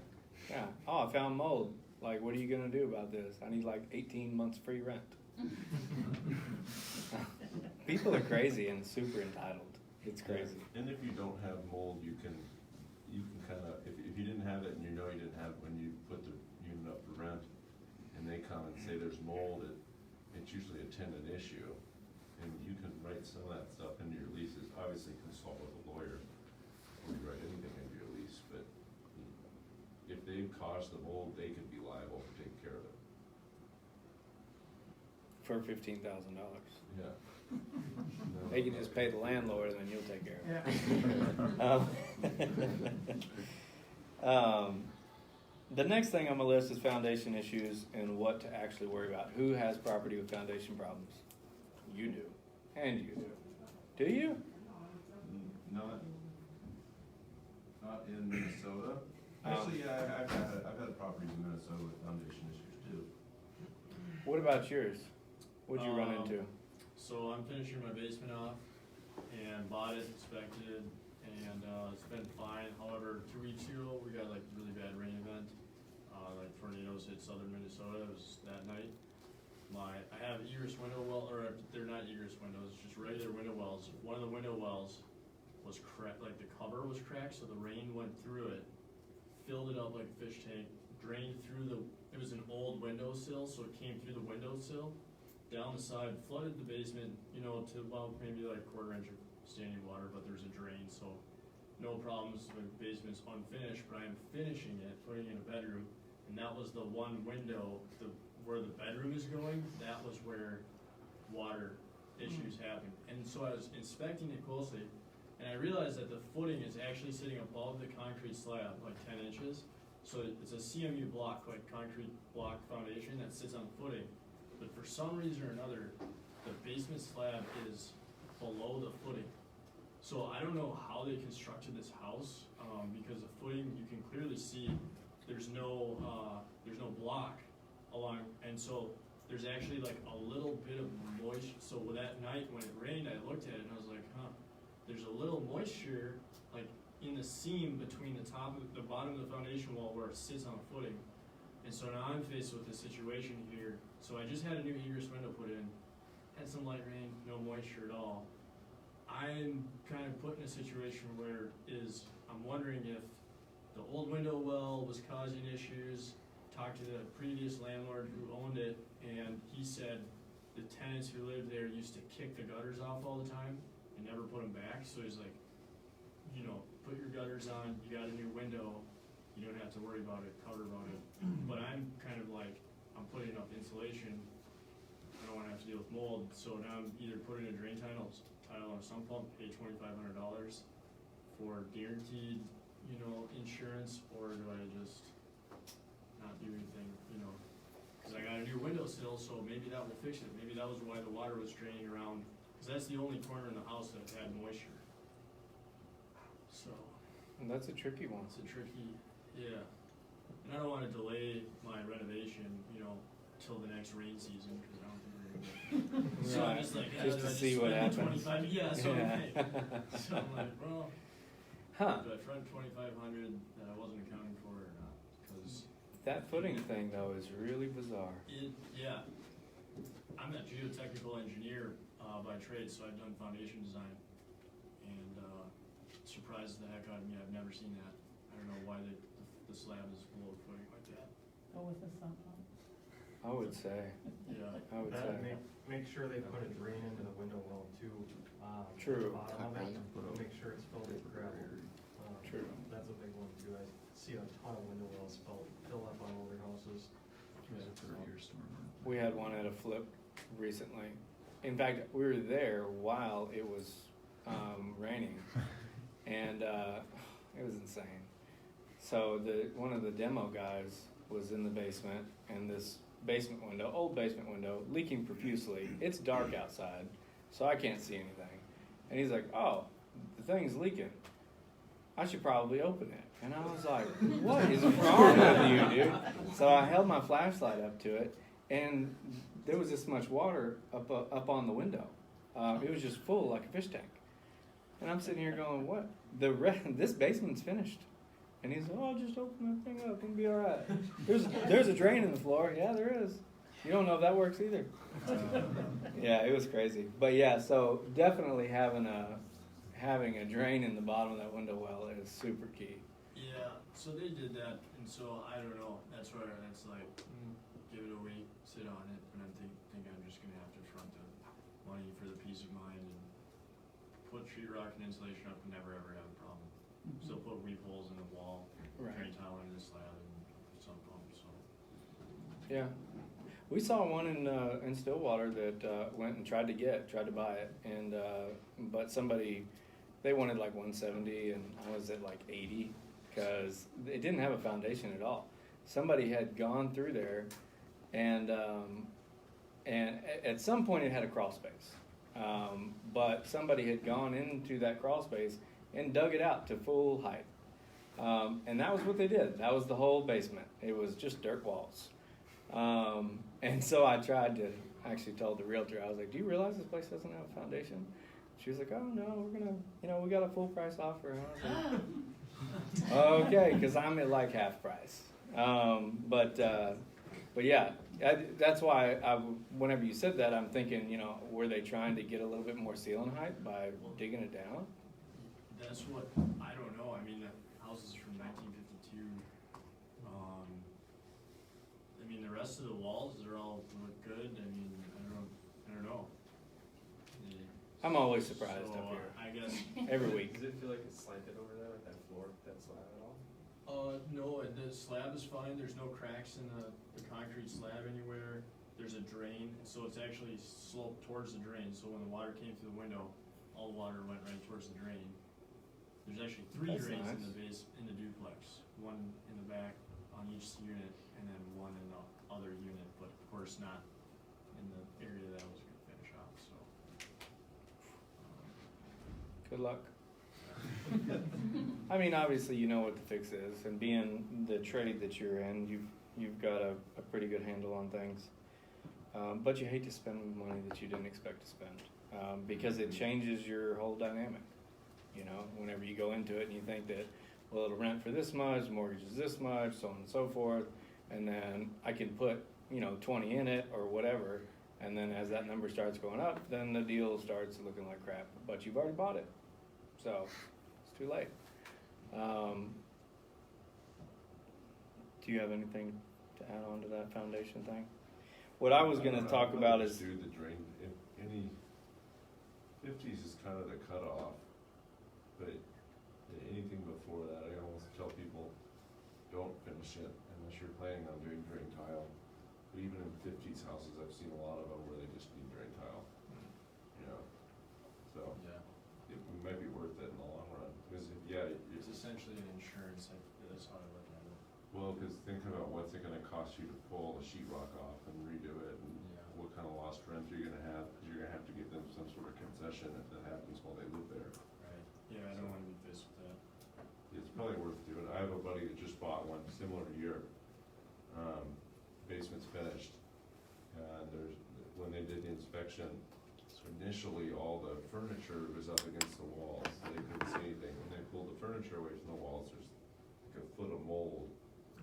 Yeah. Oh, I found mold. Like, what are you gonna do about this? I need like 18 months free rent. People are crazy and super entitled. It's crazy. And if you don't have mold, you can kind of, if you didn't have it and you know you didn't have it when you put the unit up for rent, and they come and say there's mold, it's usually a tenant issue. And you can write some of that stuff into your leases. Obviously consult with a lawyer before you write anything into your lease, but if they've caused the mold, they could be liable for taking care of it. For $15,000. Yeah. They can just pay the landlord and then you'll take care of it. Yeah. The next thing on my list is foundation issues and what to actually worry about. Who has property with foundation problems? You do. And you do. Do you? Not in Minnesota. Actually, yeah, I've had properties in Minnesota with foundation issues too. What about yours? What'd you run into? So I'm finishing my basement off and bought it, inspected it, and it's been fine. However, 2 weeks ago, we got like a really bad rain event. Like tornadoes hit southern Minnesota. It was that night. I have egress window well, or they're not egress windows, it's just regular window wells. One of the window wells was cracked, like the cover was cracked, so the rain went through it, filled it up like a fish tank, drained through it was an old windowsill, so it came through the windowsill, down the side, flooded the basement, you know, to about maybe like a quarter inch of standing water, but there's a drain, so no problems. The basement's unfinished, but I'm finishing it, putting in a bedroom, and that was the one window, where the bedroom is going, that was where water issues happened. And so I was inspecting it closely, And I realized that the footing is actually sitting above the concrete slab, like 10 inches. So it's a CMU block, like concrete block foundation that sits on footing. But for some reason or another, the basement slab is below the footing. So I don't know how they constructed this house, because the footing, you can clearly see there's no block along, and so there's actually like a little bit of moisture. So that night when it rained, I looked at it and I was like, huh, there's a little moisture like in the seam between the bottom of the foundation wall where it sits on footing. And so now I'm faced with this situation here. So I just had a new egress window put in, had some light rain, no moisture at all. I'm kind of put in a situation where I'm wondering if the old window well was causing issues. Talked to the previous landlord who owned it, and he said the tenants who lived there used to kick the gutters off all the time and never put them back. So he's like, you know, put your gutters on, you got a new window, you don't have to worry about it, cover about it. But I'm kind of like, I'm putting up insulation, I don't wanna have to deal with mold, so now I'm either putting a drain tile on a sump pump, pay $2,500 for guaranteed, you know, insurance, or do I just not do anything, you know? Cause I got a new windowsill, so maybe that will fix it, maybe that was why the water was draining around, cause that's the only corner in the house that had moisture. So, And that's a tricky one. it's a tricky, yeah. And I don't wanna delay my renovation, you know, till the next rain season, cause I don't think we're gonna get. So I'm just like, yeah, Just do to I see just what spend the happens. 25, yeah, so I'm Yeah. like, so I'm like, well, Huh, do I front 2,500 that I wasn't accounting for or not? Cause that footing thing though is really bizarre. yeah, I'm a geotechnical engineer, by trade, so I've done foundation design. And, surprised the heck out of me, I've never seen that. I don't know why the slab is below the footing like that. Go with the sump pump. I would say, Yeah. I would That, say. make sure they put a drain into the window well too. True. Bottom of it, make sure it's filled with gravel. True. That's a big one too. I see a ton of window wells fill up on older houses. We had one at a flip recently. In fact, we were there while it was raining, and it was insane. So one of the demo guys was in the basement, and this basement window, old basement window, leaking profusely. It's dark outside, so I can't see anything. And he's like, "Oh, the thing's leaking. I should probably open it." And I was like, "What is wrong with you, dude?" So I held my flashlight up to it, and there was this much water up on the window. It was just full like a fish tank. And I'm sitting here going, "What? This basement's finished." And he's like, "Oh, just open that thing up, it'll be all right." There's a drain in the floor. Yeah, there is. You don't know if that works either. Yeah, it was crazy. But yeah, so definitely having a drain in the bottom of that window well is super key. Yeah, so they did that, and so I don't know, that's where it's like, give it a week, sit on it, and I think I'm just gonna have to front the money for the peace of mind and put sheetrock and insulation up and never ever have a problem. Still put weep holes in the wall, Right. drain tile into the slab and sump pump, so. Yeah. We saw one in Stillwater that went and tried to buy it, and but they wanted like 170, and I was at like 80 because it didn't have a foundation at all. Somebody had gone through there, and at some point it had a crawl space, but somebody had gone into that crawl space and dug it out to full height, and that was what they did. That was the whole basement. It was just dirt walls. And so I actually told the realtor, I was like, "Do you realize this place doesn't have a foundation?" She was like, "Oh no, we got a full price offer." And I was like, "Okay," because I'm at like half price. But yeah, that's why whenever you said that, I'm thinking, were they trying to get a little bit more ceiling height by digging it down? That's what, I don't know, I mean, the house is from 1952. I mean, the rest of the walls, they're all look good, I mean, I don't know. I'm always surprised So, up here, I guess, every week. Does it feel like it's slanted over there, like that floor, that slab at all? no, the slab is fine, there's no cracks in the concrete slab anywhere. There's a drain, so it's actually sloped towards the drain, so when the water came through the window, all the water went right towards the drain. There's actually 3 That's drains in nice. the base, in the duplex, one in the back on each unit, and then one in the other unit, but of course not in the area that I was gonna finish off, so. Good luck. I mean, obviously, you know what the fix is, and being the trade that you're in, you've got a pretty good handle on things. But you hate to spend money that you didn't expect to spend, because it changes your whole dynamic. You know, whenever you go into it and you think that, well, it'll rent for this much, mortgage is this much, so on and so forth, and then I can put, 20 in it or whatever, and then as that number starts going up, then the deal starts looking like crap, but you've already bought it, so it's too late. Do you have anything to add on to that foundation thing? What I was gonna talk about is, Do the drain, if any, 50s is kind of the cutoff, but anything before that, I almost tell people, don't finish it unless you're planning on doing drain tile. But even in 50s houses, I've seen a lot of them where they just need drain tile, so Yeah, it might be worth it in the long run, because it's essentially an insurance, that's how I look at it. well, because think about what's it gonna cost you to pull the sheetrock off and redo it, and Yeah. what kind of lost rent you're gonna have, because you're gonna have to give them some sort of concession if that happens while they live there. Right. Yeah, I don't wanna be faced with that. It's probably worth doing. I have a buddy that just bought one similar year. Basement's finished, and when they did the inspection, initially all the furniture was up against the walls, so they couldn't see anything. When they pulled the furniture away from the walls, there's like a foot of mold.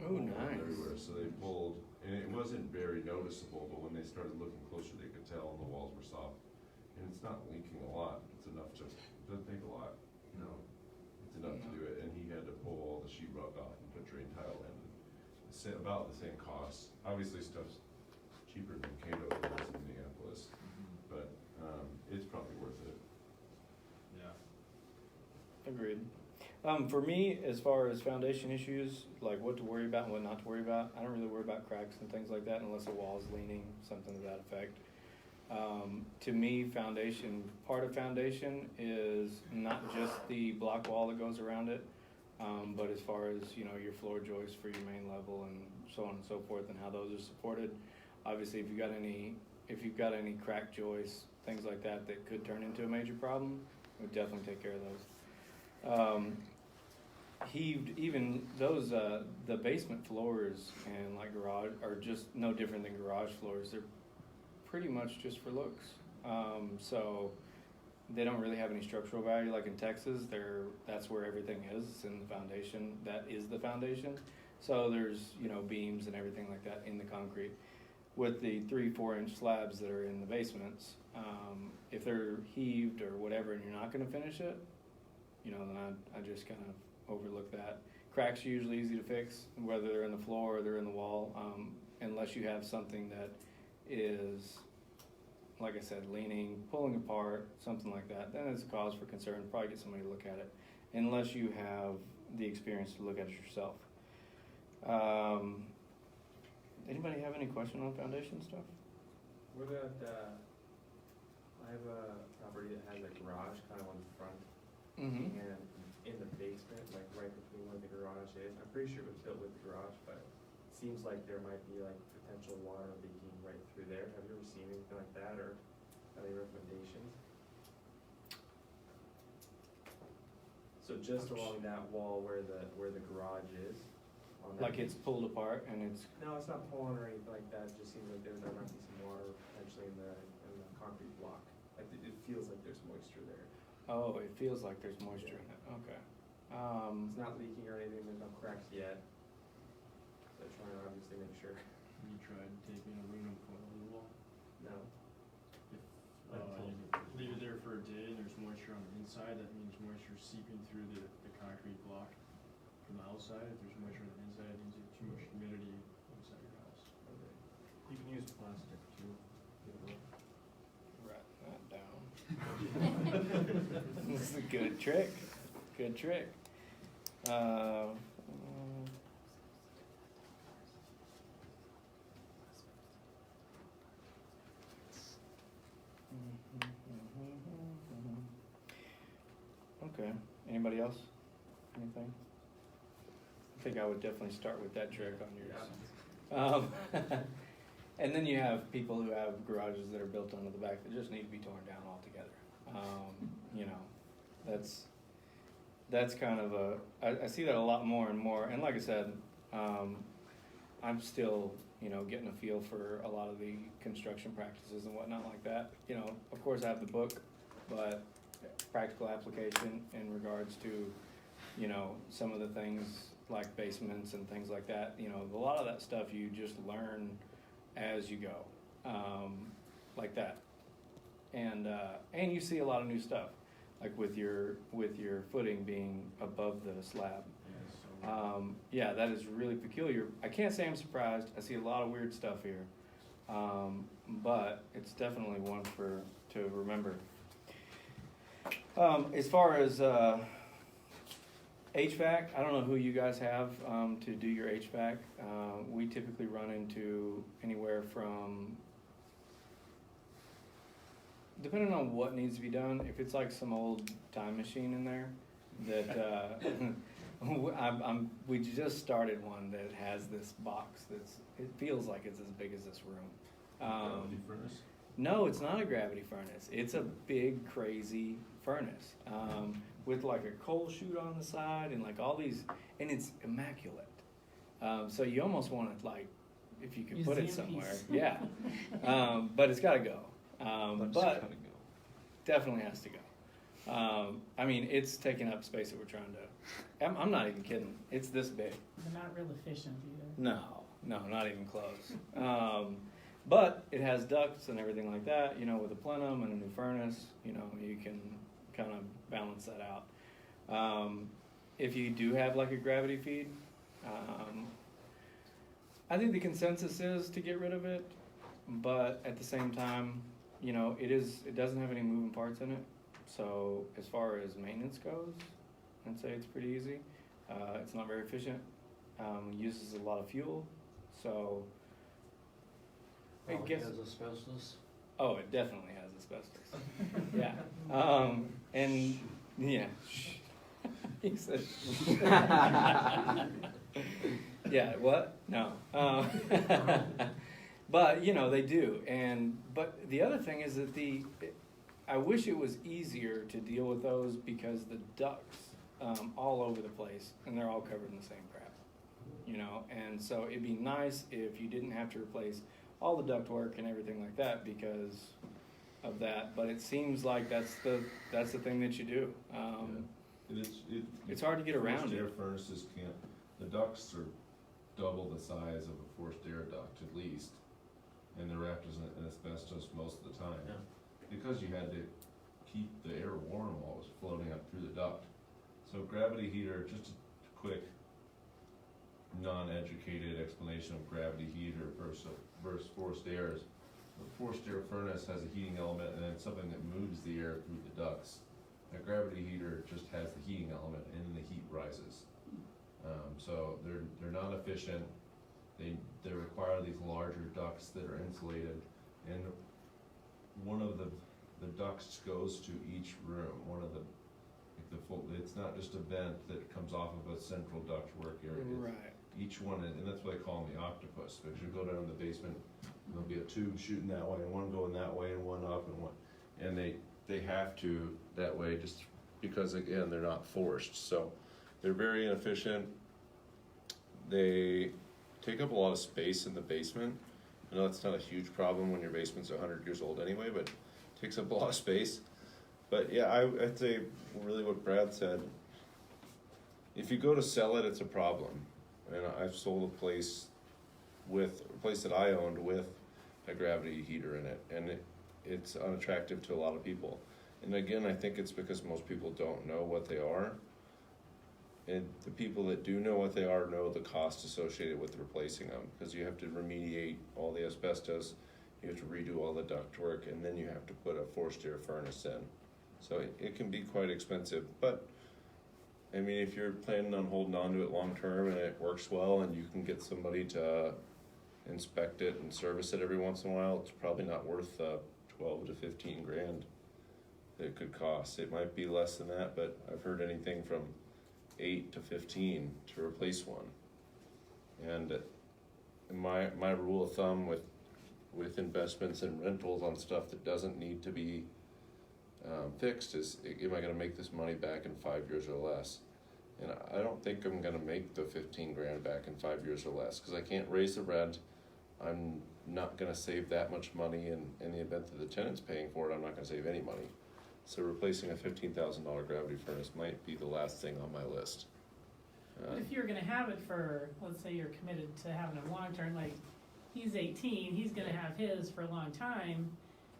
oh, Mold nice. everywhere, so they pulled, and it wasn't very noticeable, but when they started looking closer, they could tell, and the walls were soft. And it's not leaking a lot, it's enough to, it doesn't take a lot, it's enough to do it, and he had to pull all the sheetrock off and put drain tile in. It's about the same cost, obviously stuff's cheaper than Cato than it is in Minneapolis, but, it's probably worth it. Yeah. Agreed. For me, as far as foundation issues, like what to worry about and what not to worry about, I don't really worry about cracks and things like that unless the wall's leaning, something to that effect. To me, part of foundation is not just the block wall that goes around it, but as far as, your floor joists for your main level and so on and so forth and how those are supported. Obviously, if you've got any cracked joists, things like that could turn into a major problem, we would definitely take care of those. Even those, the basement floors and like garage are just no different than garage floors. They're pretty much just for looks. So they don't really have any structural value. Like in Texas, that's where everything is. It's in the foundation. That is the foundation. So there's, beams and everything like that in the concrete. With the 3-4 inch slabs that are in the basements, if they're heaved or whatever and you're not gonna finish it, then I just kind of overlook that. Cracks are usually easy to fix, whether they're in the floor or they're in the wall, unless you have something that is, like I said, leaning, pulling apart, something like that, then it's a cause for concern. Probably get somebody to look at it, unless you have the experience to look at it yourself. Anybody have any question on foundation stuff? What about, I have a property that has a garage kind of on the front Mm-hmm. and in the basement, like right between where the garage is. I'm pretty sure it was built with the garage, but it seems like there might be like potential water leaking right through there. Have you ever seen anything like that, or any recommendations? So just along that wall where the garage is. On that Like it's pulled apart and it's, No, it's not pulling or anything like that. It just seems like there might be some water potentially in the concrete block. Like it feels like there's moisture there. oh, it feels like there's moisture in it, okay. It's not leaking or anything. There's no cracks yet. So trying to obviously make sure. You tried taking aluminum foil to the wall? No. You leave it there for a day and there's moisture on the inside, that means moisture seeping through the concrete block from the outside. If there's moisture on the inside, it means you have too much humidity inside your house. You can use plastic too. Write that down. This is a good trick, good trick. Okay, Anybody else? Anything? I think I would definitely start with that trick on yours. And then you have people who have garages that are built onto the back that just need to be torn down altogether. You know, that's kind of I see that a lot more and more. And like I said, I'm still, you know, getting a feel for a lot of the construction practices and whatnot like that. You know, of course I have the book, but practical application in regards to, you know, some of the things like basements and things like that, you know, a lot of that stuff you just learn as you go, like that. And you see a lot of new stuff, like with your footing being above the slab. Yeah, that is really peculiar. I can't say I'm surprised. I see a lot of weird stuff here, but it's definitely one to remember. As far as HVAC, I don't know who you guys have to do your HVAC. We typically run into anywhere from, depending on what needs to be done, if it's like some old time machine in there, that we just started one that has this box it feels like it's as big as this room. Gravity furnace? No, it's not a gravity furnace. It's a big, crazy furnace with like a coal chute on the side and like all these, and it's immaculate. So you almost want to, like, if you could put it Museum somewhere, piece. yeah. But it's got to go. But definitely has to go. I mean, it's taking up space that we're trying to. I'm not even kidding. It's this big. They're not real efficient either. No, not even close. But it has ducts and everything like that, you know, with a plenum and a new furnace, you know, you can kind of balance that out. If you do have like a gravity feed, I think the consensus is to get rid of it, but at the same time, you know, it doesn't have any moving parts in it. So as far as maintenance goes, I'd say it's pretty easy. It's not very efficient. Uses a lot of fuel, so it Probably gets. has asbestos. Oh, it definitely has asbestos. Yeah. And yeah. He said. Yeah. What? No. But you know they do, but the other thing is that I wish it was easier to deal with those because the ducts all over the place and they're all covered in the same crap, you know. And so it'd be nice if you didn't have to replace all the ductwork and everything like that because of that. But it seems like that's the thing that you do. It's hard to get around Forced air it. furnaces can't, the ducts are double the size of a forced air duct at least, and they're wrapped in asbestos most of the time. Yeah. Because you had to keep the air warm while it was floating up through the duct. So gravity heater, just a quick non-educated explanation of gravity heater versus forced air is a forced air furnace has a heating element and then something that moves the air through the ducts. A gravity heater just has the heating element and the heat rises. So they're not efficient. They require these larger ducts that are insulated, and one of the ducts goes to each room. One of the it's not just a vent that comes off of a central ductwork area. Right. Each one, and that's why they call them the octopus, because you go down in the basement, and there'll be a tube shooting that way, and one going that way, and one up, and they have to that way just because, again, they're not forced. So they're very inefficient. They take up a lot of space in the basement. I know that's not a huge problem when your basement's 100 years old anyway, but it takes up a lot of space. But yeah, I'd say really what Brad said, if you go to sell it, it's a problem. And I've sold a place that I owned with a gravity heater in it, and it's unattractive to a lot of people. And again, I think it's because most people don't know what they are. And the people that do know what they are know the cost associated with replacing them, because you have to remediate all the asbestos, you have to redo all the ductwork, and then you have to put a forced air furnace in. So it can be quite expensive, but I mean, if you're planning on holding on to it long term and it works well and you can get somebody to inspect it and service it every once in a while, it's probably not worth 12 to 15 grand. that it could cost. It might be less than that, but I've heard anything from 8 to 15 to replace one. And my rule of thumb with investments and rentals on stuff that doesn't need to be fixed is, am I gonna make this money back in 5 years or less? And I don't think I'm gonna make the 15 grand back in 5 years or less, cause I can't raise the rent. I'm not gonna save that much money, and in the event that the tenant's paying for it, I'm not gonna save any money. So replacing a $15,000 gravity furnace might be the last thing on my list. But if you're gonna have it for, let's say you're committed to having it long term, like, he's 18, he's gonna have his for a long time,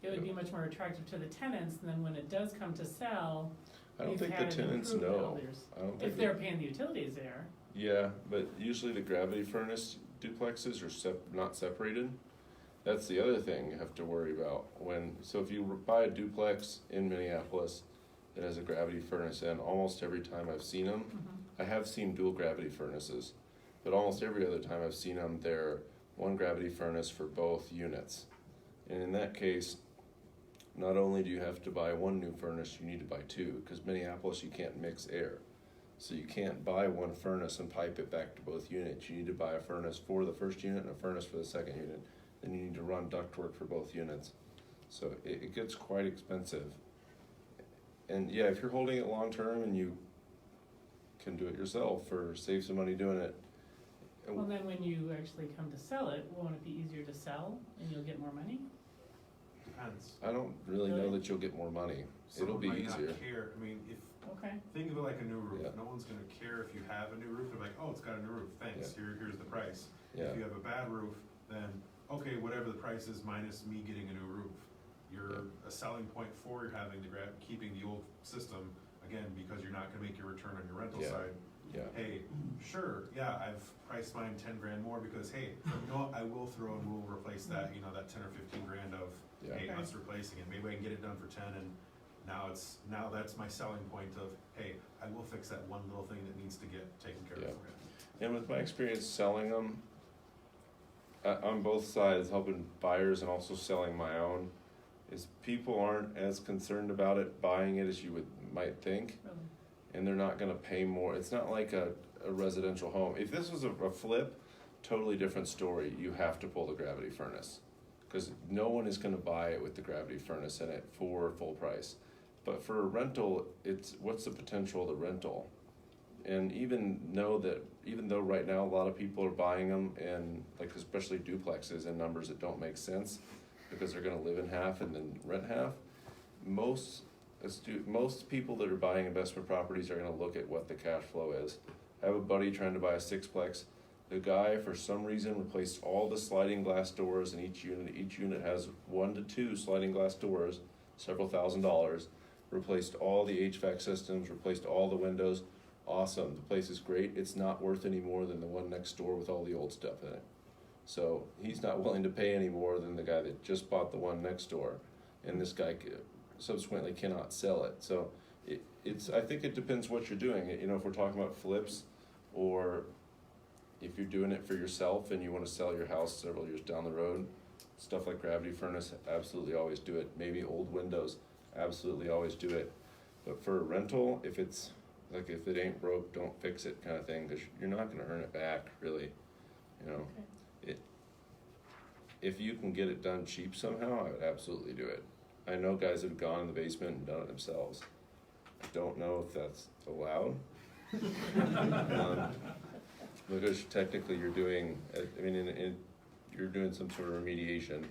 it would be much more attractive to the tenants, and then when it does come to sell, I don't you've think the had it tenants improved know. all years. I don't If think they're paying the utilities there. Yeah, but usually the gravity furnace duplexes are not separated. That's the other thing you have to worry about so if you buy a duplex in Minneapolis that has a gravity furnace in, almost every time I've seen them, I have seen dual gravity furnaces, but almost every other time I've seen them, they're one gravity furnace for both units. And in that case, not only do you have to buy one new furnace, you need to buy two, because Minneapolis, you can't mix air. So you can't buy one furnace and pipe it back to both units. You need to buy a furnace for the first unit and a furnace for the second unit. Then you need to run ductwork for both units. So it gets quite expensive. And yeah, if you're holding it long term and you can do it yourself or save some money doing it. Well, then when you actually come to sell it, won't it be easier to sell and you'll get more money? Depends. I don't really know Really? that you'll get more money. It'll Someone be might easier. not care, I mean, Okay. think of it like a new roof, Yeah. no one's gonna care if you have a new roof, they're like, oh, it's got a new roof, thanks, here's the price. Yeah. If you have a bad roof, then, okay, whatever the price is minus me getting a new roof. You're a selling point for having keeping the old system, again, because you're not gonna make your return on your rental Yeah. side. Yeah. Hey, sure, yeah, I've priced mine 10 grand more because, hey, you know what, I will throw and we'll replace that, you know, that 10 or 15 grand of, Yeah. hey, Okay. us replacing it, maybe I can get it done for 10, and now that's my selling point of, hey, I will fix that one little thing that needs to get taken care Yeah. of for you. And with my experience selling them, on both sides, helping buyers and also selling my own, is people aren't as concerned about it buying it as you might think, Really. and they're not gonna pay more. It's not like a residential home. If this was a flip, totally different story. You have to pull the gravity furnace, because no one is gonna buy it with the gravity furnace in it for full price. But for a rental, it's what's the potential of the rental? And even though right now a lot of people are buying them and like especially duplexes in numbers that don't make sense because they're gonna live in half and then rent half, most people that are buying investment properties are gonna look at what the cash flow is. I have a buddy trying to buy a sixplex. The guy, for some reason, replaced all the sliding glass doors in each unit. Each unit has 1 to 2 sliding glass doors, several $1,000s. Replaced all the HVAC systems, replaced all the windows. Awesome, the place is great. It's not worth any more than the one next door with all the old stuff in it. So he's not willing to pay any more than the guy that just bought the one next door. And this guy subsequently cannot sell it. So I think it depends what you're doing. You know, if we're talking about flips, or if you're doing it for yourself and you want to sell your house several years down the road, stuff like gravity furnace, absolutely always do it. Maybe old windows, absolutely always do it. But for a rental, if it's like, if it ain't broke, don't fix it kind of thing, because you're not going to earn it back, really. You know, if you can get it done cheap somehow, I would absolutely do it. I know guys that have gone in the basement and done it themselves. I don't know if that's allowed. Because technically you're doing, you're doing some sort of remediation,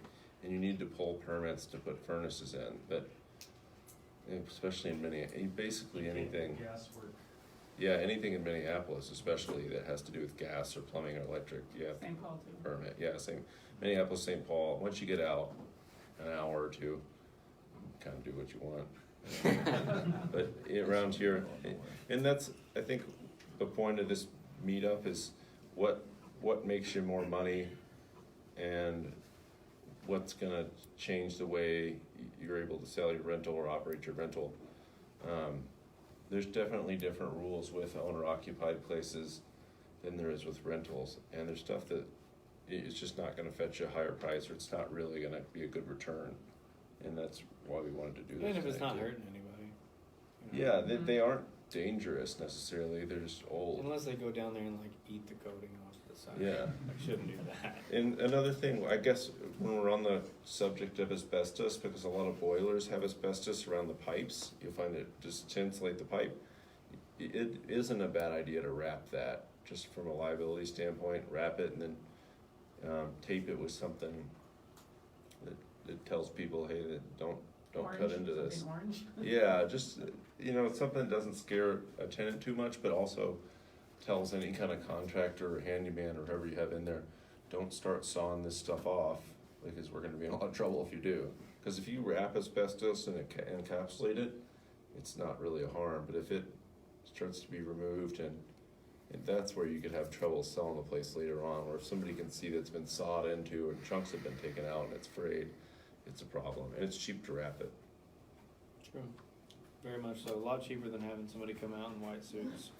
and you need to pull permits to put furnaces in, but especially in basically anything. Gas work. Yeah, anything in Minneapolis, especially that has to do with gas or plumbing or electric, you have St. Paul too. permit. Yeah, same. Minneapolis, St. Paul. Once you get out, an hour or two, kind of do what you want. But around here, and that's, I think, the point of this meetup is what makes you more money, and what's gonna change the way you're able to sell your rental or operate your rental. There's definitely different rules with owner-occupied places than there is with rentals, and there's stuff that it's just not gonna fetch you a higher price, or it's not really gonna be a good return. and that's why we wanted to do this. Even if it's not tonight, too. hurting anybody. You know? Yeah, they aren't dangerous necessarily, they're just old. Unless they go down there and like eat the coating off the side. Yeah. I shouldn't do that. And another thing, I guess, when we're on the subject of asbestos, because a lot of boilers have asbestos around the pipes, you'll find it just to insulate the pipe. It isn't a bad idea to wrap that, just from a liability standpoint, wrap it and then tape it with something that tells people, hey, that don't cut Orange, into this. something orange. Yeah, just, something that doesn't scare a tenant too much, but also tells any kind of contractor or handyman or whoever you have in there, don't start sawing this stuff off, because we're gonna be in a lot of trouble if you do. Because if you wrap asbestos and encapsulate it, it's not really a harm, but if it starts to be removed and that's where you could have trouble selling the place later on, or if somebody can see that it's been sawed into and chunks have been taken out and it's frayed, it's a problem, and it's cheap to wrap it. True. Very much so. A lot cheaper than having somebody come out in white suits.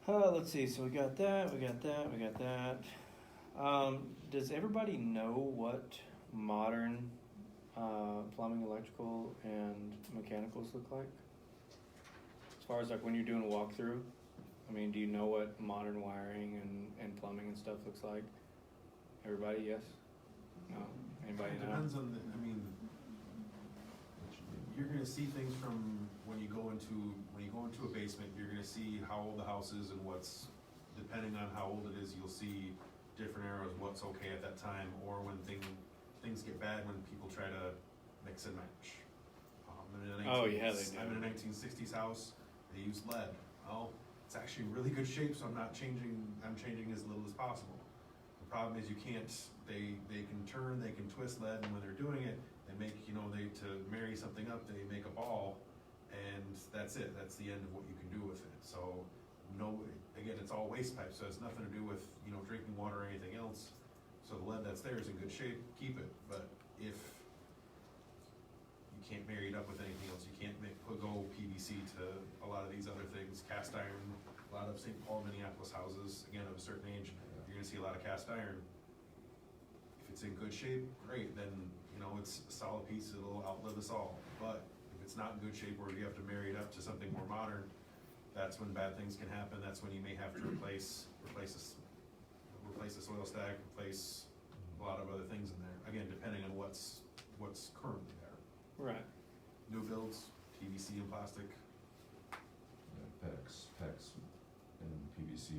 Let's see. So we got that. Does everybody know what modern plumbing, electrical, and mechanicals look like? As far as like when you're doing a walkthrough, I mean, do you know what modern wiring and plumbing and stuff looks like? Everybody, yes? No? Anybody It know? depends on you're gonna see things from when you go into a basement, you're gonna see how old the house is and depending on how old it is, you'll see different arrows, what's okay at that time, or when things get bad, when people try to mix and match. Oh, yeah, they do. I'm in a 1960s house, they used lead. Well, it's actually in really good shape, so I'm changing as little as possible. The problem is they can turn, they can twist lead, and when they're doing it, they make, to marry something up, they make a ball, and that's it, that's the end of what you can do with it. So, again, it's all waste pipe, so it's nothing to do with, drinking water or anything else. So the lead that's there is in good shape, keep it, but if you can't marry it up with anything else, you can't go PVC to a lot of these other things, cast iron, a lot of St. Paul, Minneapolis houses, again, of a certain age, you're gonna see a lot of cast iron. If it's in good shape, great, then, it's a solid piece, it'll outlive us all. But if it's not in good shape, or you have to marry it up to something more modern, that's when bad things can happen, that's when you may have to replace the soil stack, replace a lot of other things in there, again, depending on what's currently there. Right. New builds, PVC and plastic. PEX and PVC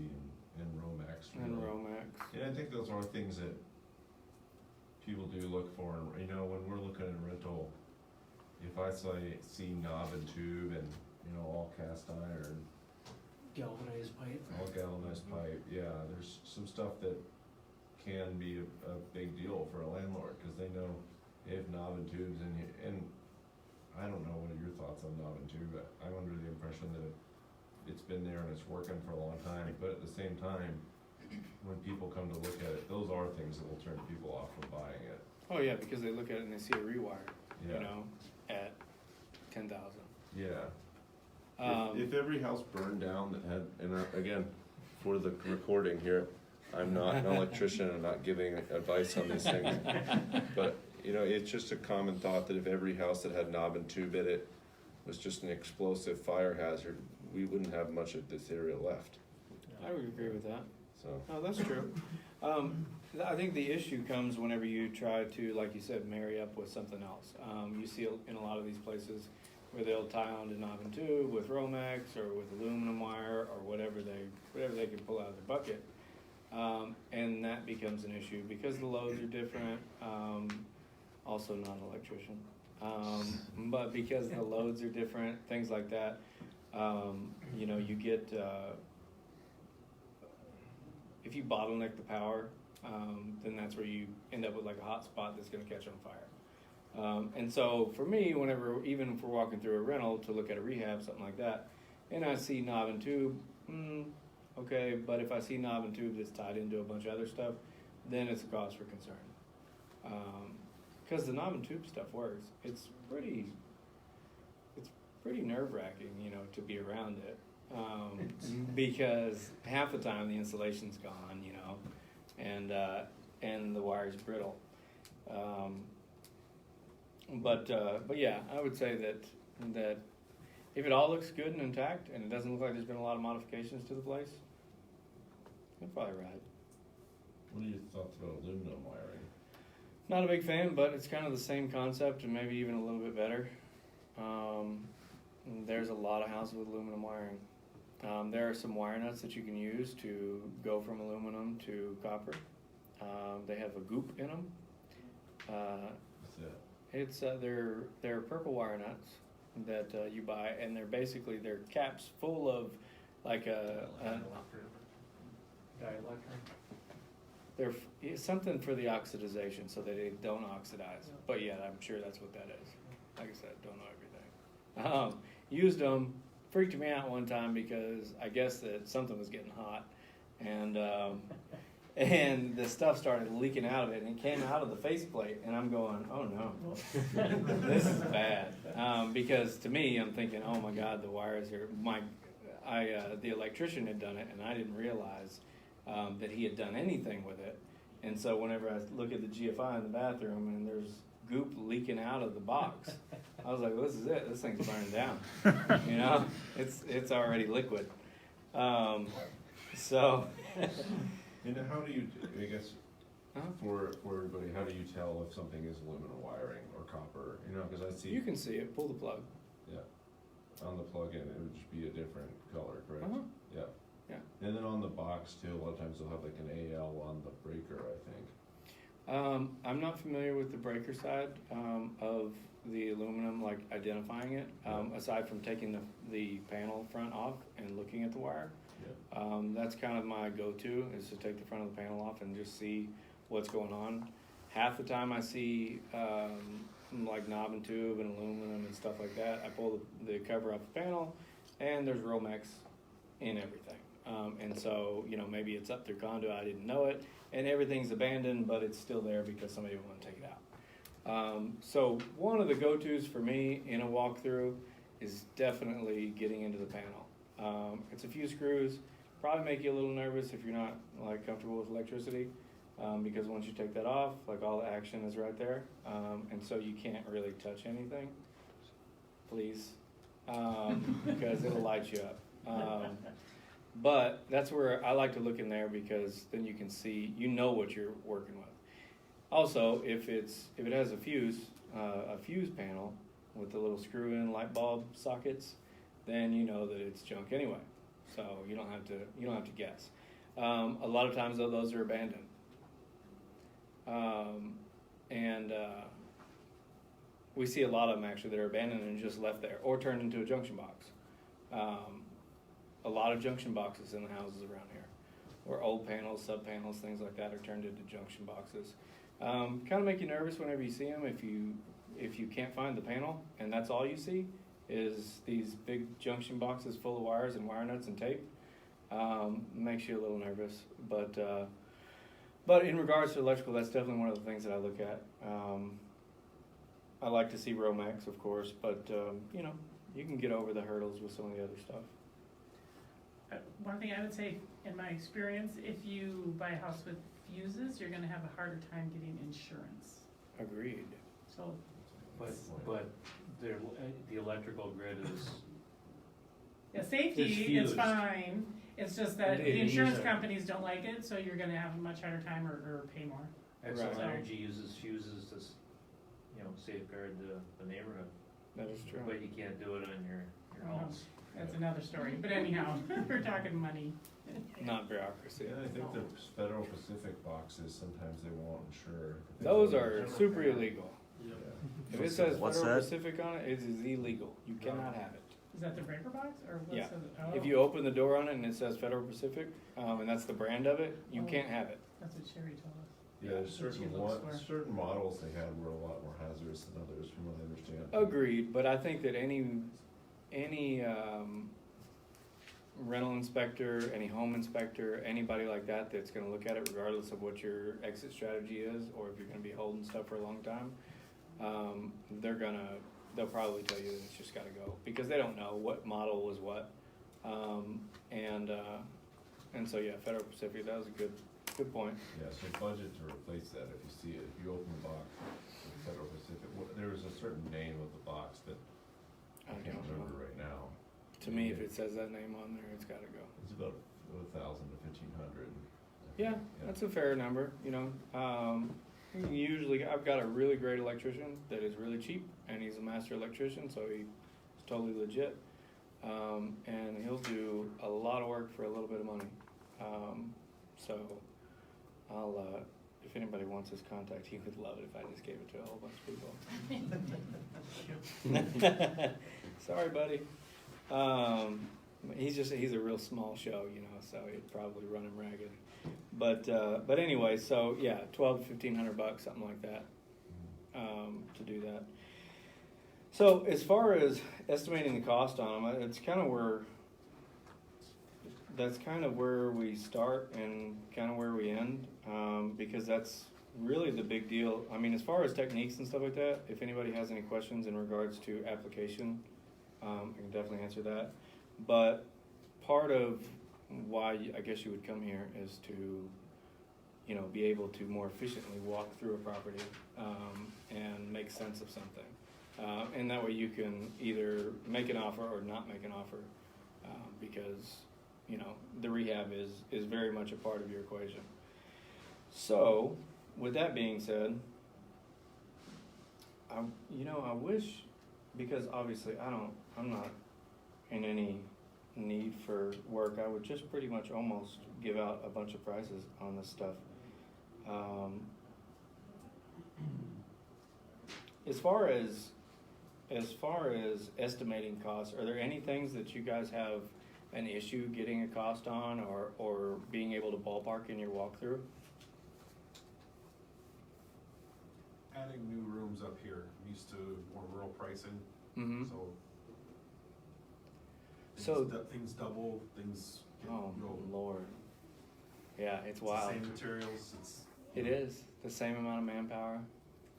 and Romax. And really. Romax. Yeah, I think those are things that people do look for, and when we're looking at a rental, if I see knob and tube and, all cast iron, Galvanized pipe. all galvanized pipe, yeah, there's some stuff that can be a big deal for a landlord, cause they know they have knob and tubes, and I don't know, what are your thoughts on knob and tube? But I'm under the impression that it's been there and it's working for a long time, but at the same time, when people come to look at it, those are things that will turn people off from buying it. Oh yeah, because they look at it and they see a rewire, Yeah. at 10,000. Yeah. If every house burned down that had, and again, for the recording here, I'm not an electrician, I'm not giving advice on these things, but, it's just a common thought that if every house that had knob and tube in it was just an explosive fire hazard, we wouldn't have much of this area left, I would agree with that. so. Oh, that's true. I think the issue comes whenever you try to, like you said, marry up with something else. You see in a lot of these places where they'll tie on to knob and tube with Romax or with aluminum wire or whatever they can pull out of their bucket. And that becomes an issue because the loads are different. Also not an electrician. But because the loads are different, things like that, you get, if you bottleneck the power, then that's where you end up with like a hot spot that's gonna catch on fire. And so for me, even if we're walking through a rental to look at a rehab, something like that, and I see knob and tube, okay, but if I see knob and tube that's tied into a bunch of other stuff, then it's a cause for concern. Because the knob and tube stuff works. It's pretty nerve-wracking, to be around it. Because half the time the insulation's gone, and the wire's brittle. But yeah, I would say that if it all looks good and intact, and it doesn't look like there's been a lot of modifications to the place, it'll probably ride. What are your thoughts about aluminum wiring? Not a big fan, but it's kind of the same concept and maybe even a little bit better. There's a lot of houses with aluminum wiring. There are some wire nuts that you can use to go from aluminum to copper. They have a goop in them. What's that? It's they're purple wire nuts that you buy, and they're caps full of like it's something for the oxidization so that they don't oxidize. But yeah, I'm sure that's what that is. Like I said, don't know everything. Used them, freaked me out one time because I guess that something was getting hot, and the stuff started leaking out of it, and it came out of the faceplate, and I'm going, oh no, this is bad. Because to me, I'm thinking, oh my God, the wires are the electrician had done it, and I didn't realize that he had done anything with it. And so whenever I look at the GFI in the bathroom and there's goop leaking out of the box, I was like, well, this is it. This thing's burning down. You know, it's already liquid. So. And how do you, I guess, Uh-huh. for everybody, how do you tell if something is aluminum wiring or copper? You know, because I see. You can see it. Pull the plug. Yeah. On the plug-in, it would just be a different color, correct? Uh-huh. Yeah. Yeah. And then on the box too, a lot of times they'll have like an AL on the breaker, I think. I'm not familiar with the breaker side of the aluminum, like identifying it, aside from taking the panel front off and looking at the wire. Yeah. That's kind of my go-to, is to take the front of the panel off and just see what's going on. Half the time I see like knob and tube and aluminum and stuff like that. I pull the cover off the panel, and there's Romex in everything. And so, you know, maybe it's up through conduit, I didn't know it, and everything's abandoned, but it's still there because somebody didn't want to take it out. So one of the go-tos for me in a walkthrough is definitely getting into the panel. It's a few screws, probably make you a little nervous if you're not like comfortable with electricity, because once you take that off, like all the action is right there, and so you can't really touch anything, please, because it'll light you up. But that's where I like to look in there, because then you can see, you know what you're working with. Also, if it has a fuse panel with the little screw-in light bulb sockets, then you know that it's junk anyway. So you don't have to guess. A lot of times though, those are abandoned, and we see a lot of them actually that are abandoned and just left there or turned into a junction box. A lot of junction boxes in the houses around here, or old panels, sub panels, things like that are turned into junction boxes. Kind of make you nervous whenever you see them. If you can't find the panel and that's all you see is these big junction boxes full of wires and wire nuts and tape, makes you a little nervous. But in regards to electrical, that's definitely one of the things that I look at. I like to see Romex, of course, but you know, you can get over the hurdles with some of the other stuff. One thing I would say, in my experience, if you buy a house with fuses, you're gonna have a harder time getting insurance. Agreed. So, But the electrical grid is, yeah, safety It's is fused. fine, it's just that They the use insurance it. companies don't like it, so you're gonna have a much harder time or pay more. Excel Right. Energy uses fuses to, safeguard the neighborhood. That is true. But you can't do it on your Oh, house. That's another story, but anyhow, we're talking money. Not bureaucracy. Yeah, I think the Federal Pacific boxes, sometimes they won't insure. Those are super illegal. Yeah. If it says What's Federal that? Pacific on it, it is illegal. You cannot have it. Is that the breaker box, or what's Yeah. the, If you open the door on it and it says Federal Pacific, and that's the brand of it, you can't have it. That's what Sherry told us. Yeah, there's That's what she looks for. certain models they had were a lot more hazardous than others, from what I understand. Agreed, but I think that any rental inspector, any home inspector, anybody like that that's gonna look at it, regardless of what your exit strategy is, or if you're gonna be holding stuff for a long time, they'll probably tell you that it's just gotta go, because they don't know what model was what. And so, yeah, Federal Pacific, that was a good point. Yeah, so budget to replace that if you see it, if you open the box, with Federal Pacific, there was a To me, if it says that name on there, it's gotta go. It's about 1,000 to 1,500. Yeah, that's a fair number, you know. Usually, I've got a really great electrician that is really cheap, and he's a master electrician, so he's totally legit. And he'll do a lot of work for a little bit of money. So I'll, if anybody wants his contact, he would love it if I just gave it to a whole bunch of people. Sorry, buddy. He's a real small show, you know, so it'd probably run him ragged. But anyway, so yeah, $1,200 to $1,500, something like that, to do that. So as far as estimating the cost on them, that's kind of where we start and kind of where we end, because that's really the big deal. I mean, as far as techniques and stuff like that, if anybody has any questions in regards to application, I can definitely answer that. But part of why I guess you would come here is to, you know, be able to more efficiently walk through a property and make sense of something. And that way you can either make an offer or not make an offer, because, you know, the rehab is very much a part of your equation. So, with that being said, I wish, because obviously I'm not in any need for work, I would just pretty much almost give out a bunch of prices on this stuff. As far as estimating costs, are there any things that you guys have an issue getting a cost on, or being able to ballpark in your walkthrough? Adding new rooms up here, I'm used to more rural pricing, Mm-hmm. so things double, things get, Oh, go. Lord. Yeah, it's It's the wild. same materials, It is the same amount of manpower.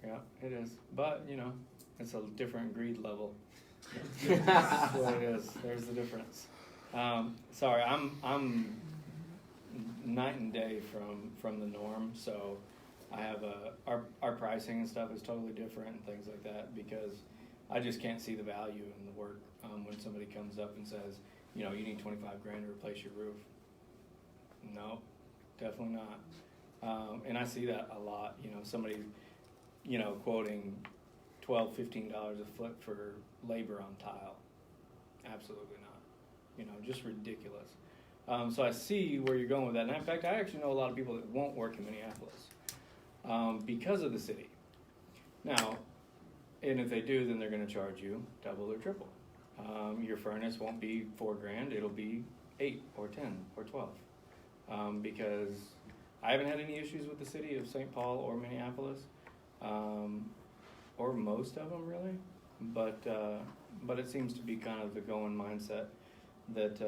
Yeah, it is. But, you know, it's a different greed level. That's what it is. There's the difference. Sorry, I'm night and day from the norm. So I have our pricing and stuff is totally different and things like that, because I just can't see the value in the work when somebody comes up and says, you know, you need $25,000 to replace your roof. No, definitely not. And I see that a lot. You know, somebody, you know, quoting $12, $15 a foot for labor on tile. Absolutely not. You know, just ridiculous. So I see where you're going with that. And in fact, I actually know a lot of people that won't work in Minneapolis because of the city. Now, and if they do, then they're going to charge you double or triple. Your furnace won't be $4,000; it'll be 8 or 10 or 12. Because I haven't had any issues with the city of St. Paul or Minneapolis, or most of them really. But it seems to be kind of the going mindset that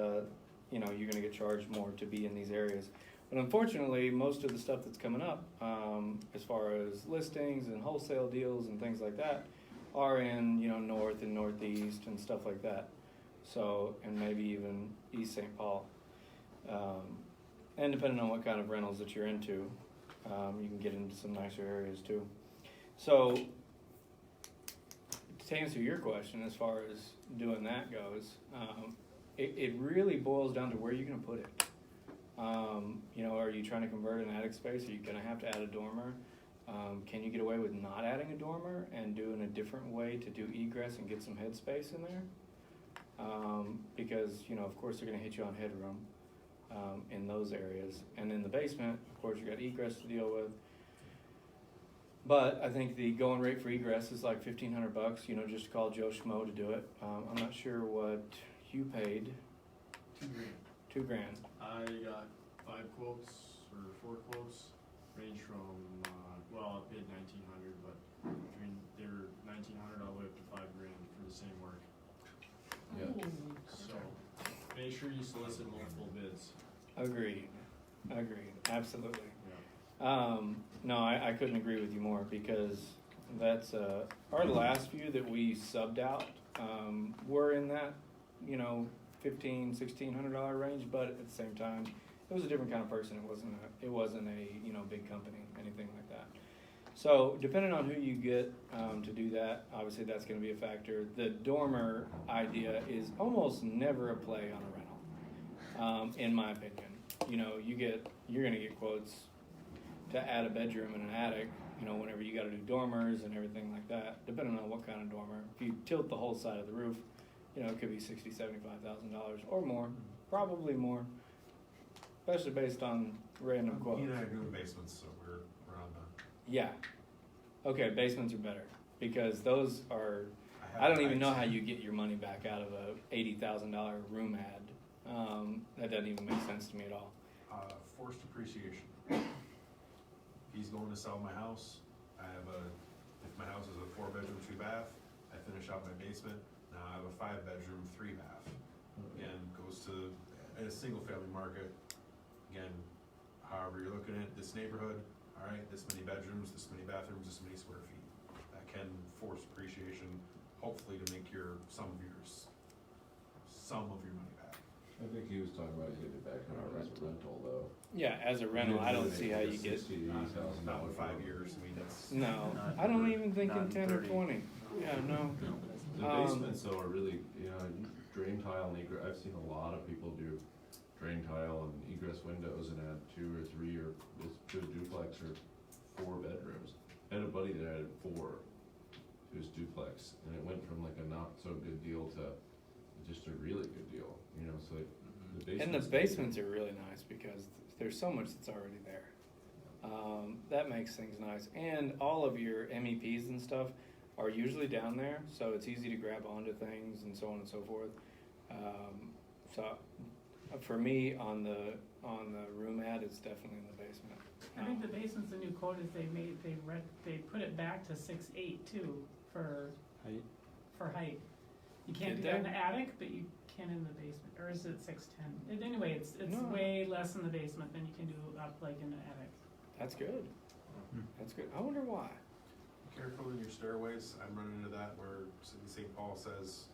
you know, you're going to get charged more to be in these areas. But unfortunately, most of the stuff that's coming up, as far as listings and wholesale deals and things like that, are in, you know, north and northeast and stuff like that. So, and maybe even East St. Paul. And depending on what kind of rentals that you're into, you can get into some nicer areas too. So, to answer your question, as far as doing that goes, it really boils down to where you're going to put it. You know, are you trying to convert an attic space? Are you going to have to add a dormer? Can you get away with not adding a dormer and doing a different way to do egress and get some headspace in there? Because, you know, of course they're going to hit you on headroom in those areas. And in the basement, of course, you got egress to deal with. But I think the going rate for egress is like $1,500, you know, just to call Joe Schmo to do it. I'm not sure what you paid. $2,000. $2,000. I got 5 quotes or 4 quotes, range from, well, I paid $1,900, but between they're $1,900 all the way up to $5,000 for the same work. Yeah. So make sure you solicit multiple bids. Agreed. Absolutely. Yeah. No, I couldn't agree with you more, because that's our last few that we subbed out were in that, you know, $1,500-$1,600 range, but at the same time, it was a different kind of person. It wasn't a you know, big company, anything like that. So depending on who you get to do that, obviously that's going to be a factor. The dormer idea is almost never a play on a rental, in my opinion. You know, you're going to get quotes to add a bedroom and an attic. You know, whenever you got to do dormers and everything like that, depending on what kind of dormer. If you tilt the whole side of the roof, you know, it could be $60,000-$75,000 or more, probably more, especially based on random quotes. You and I are doing basements, so we're on the. Yeah. Okay, basements are better because those are. I don't even know how you get your money back out of a $80,000 room ad. That doesn't even make sense to me at all. Forced appreciation. He's going to sell my house. If my house is a 4-bedroom, 2-bath, I finish out my basement. Now I have a 5-bedroom, 3-bath. Again, goes to a single family market. Again, however you're looking at this neighborhood, all right, this many bedrooms, this many bathrooms, this many square feet. That can force appreciation, hopefully to make some of your money back. I think he was talking about getting it back in our rental though. Yeah, as a rental, I don't see how you get. Not in 5 years, I mean, that's. No, Not I don't for- even think in not 10 or 30. 20. Yeah, no. The basements though are really, you know, drain tile and egress, I've seen a lot of people do drain tile and egress windows and add 2 or 3 or this good duplex or 4 bedrooms. I had a buddy that added 4 to his duplex and it went from like a not so good deal to just a really good deal, you know, so like the basements. And the basements are really nice because there's so much that's already there. That makes things nice. And all of your MEPs and stuff are usually down there, so it's easy to grab onto things and so on and so forth. So for me, on the room ad, it's definitely in the basement. I think the basement's the new quote is they put it back to 6'8" too for height. You can't Did do that in they? the attic, but you can in the basement, or is it 6'10"? Anyway, it's No. way less in the basement than you can do up like in the attic. That's good. That's good. I wonder why. Careful in your stairways. I'm running into that where St. Paul says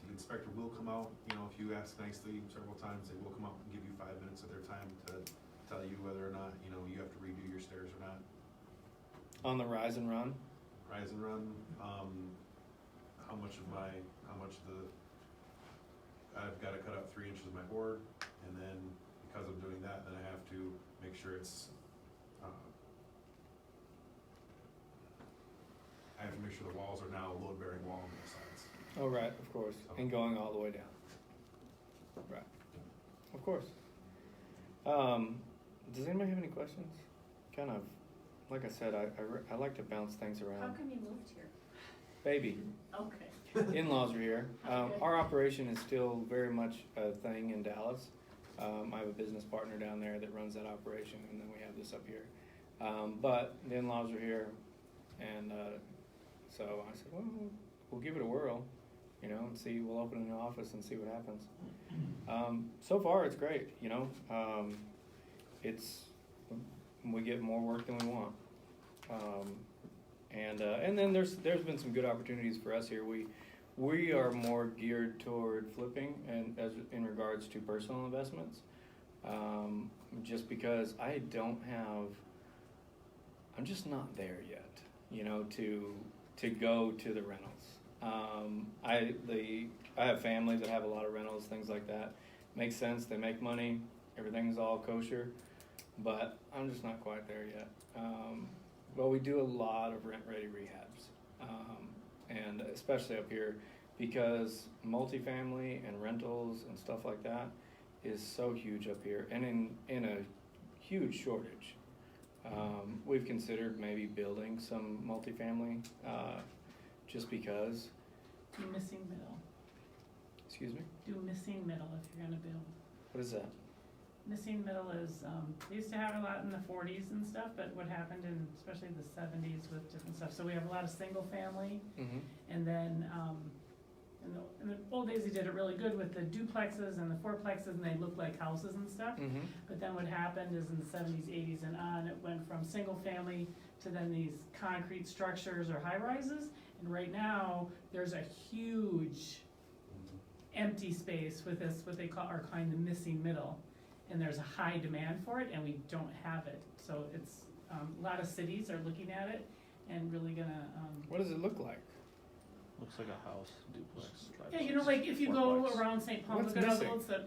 the inspector will come out, you know, if you ask nicely several times, they will come out and give you 5 minutes of their time to tell you whether or not, you know, you have to redo your stairs or not. On the rise and run? Rise and run, I've gotta cut out 3 inches of my board, and then because I'm doing that, then I have to make sure it's, I have to make sure the walls are now a load-bearing wall on both sides. Oh, right, of course. And going all the way down. Right. Of course. Does anybody have any questions? Kind of, like I said, I like to bounce things How around. come you moved here? Baby. Okay. In-laws are here. Okay. Our operation is still very much a thing in Dallas. I have a business partner down there that runs that operation, and then we have this up here. But the in-laws are here, and so I said, well, we'll give it a whirl, you know, and see. We'll open an office and see what happens. So far, it's great. You know, we get more work than we want. And then there's been some good opportunities for us here. We are more geared toward flipping and in regards to personal investments, just because I'm just not there yet, you know, to go to the rentals. I have family that have a lot of rentals, things like that. Makes sense. They make money. Everything's all kosher, but I'm just not quite there yet. Well, we do a lot of rent-ready rehabs, and especially up here because multifamily and rentals and stuff like that is so huge up here and in a huge shortage. We've considered maybe building some multifamily just because. Do missing middle. Excuse me? Do missing middle if you're gonna build. What is that? Missing middle is, they used to have a lot in the 40s and stuff, but what happened in especially the 70s with different stuff. So we have a lot of single family, Mm-hmm. and then in the old days they did it really good with the duplexes and the fourplexes, and they looked like houses and stuff. Mm-hmm. But then what happened is in the 70s, 80s, and on, it went from single family to then these concrete structures or high rises. And right now there's a huge empty space with this what they are calling the missing middle. And there's a high demand for it, and we don't have it. So it's a lot of cities are looking at it and really gonna, What does it look like? Looks like a house duplex. yeah, you know, like if you go Fourplex. around St. Paul, What's look at all missing?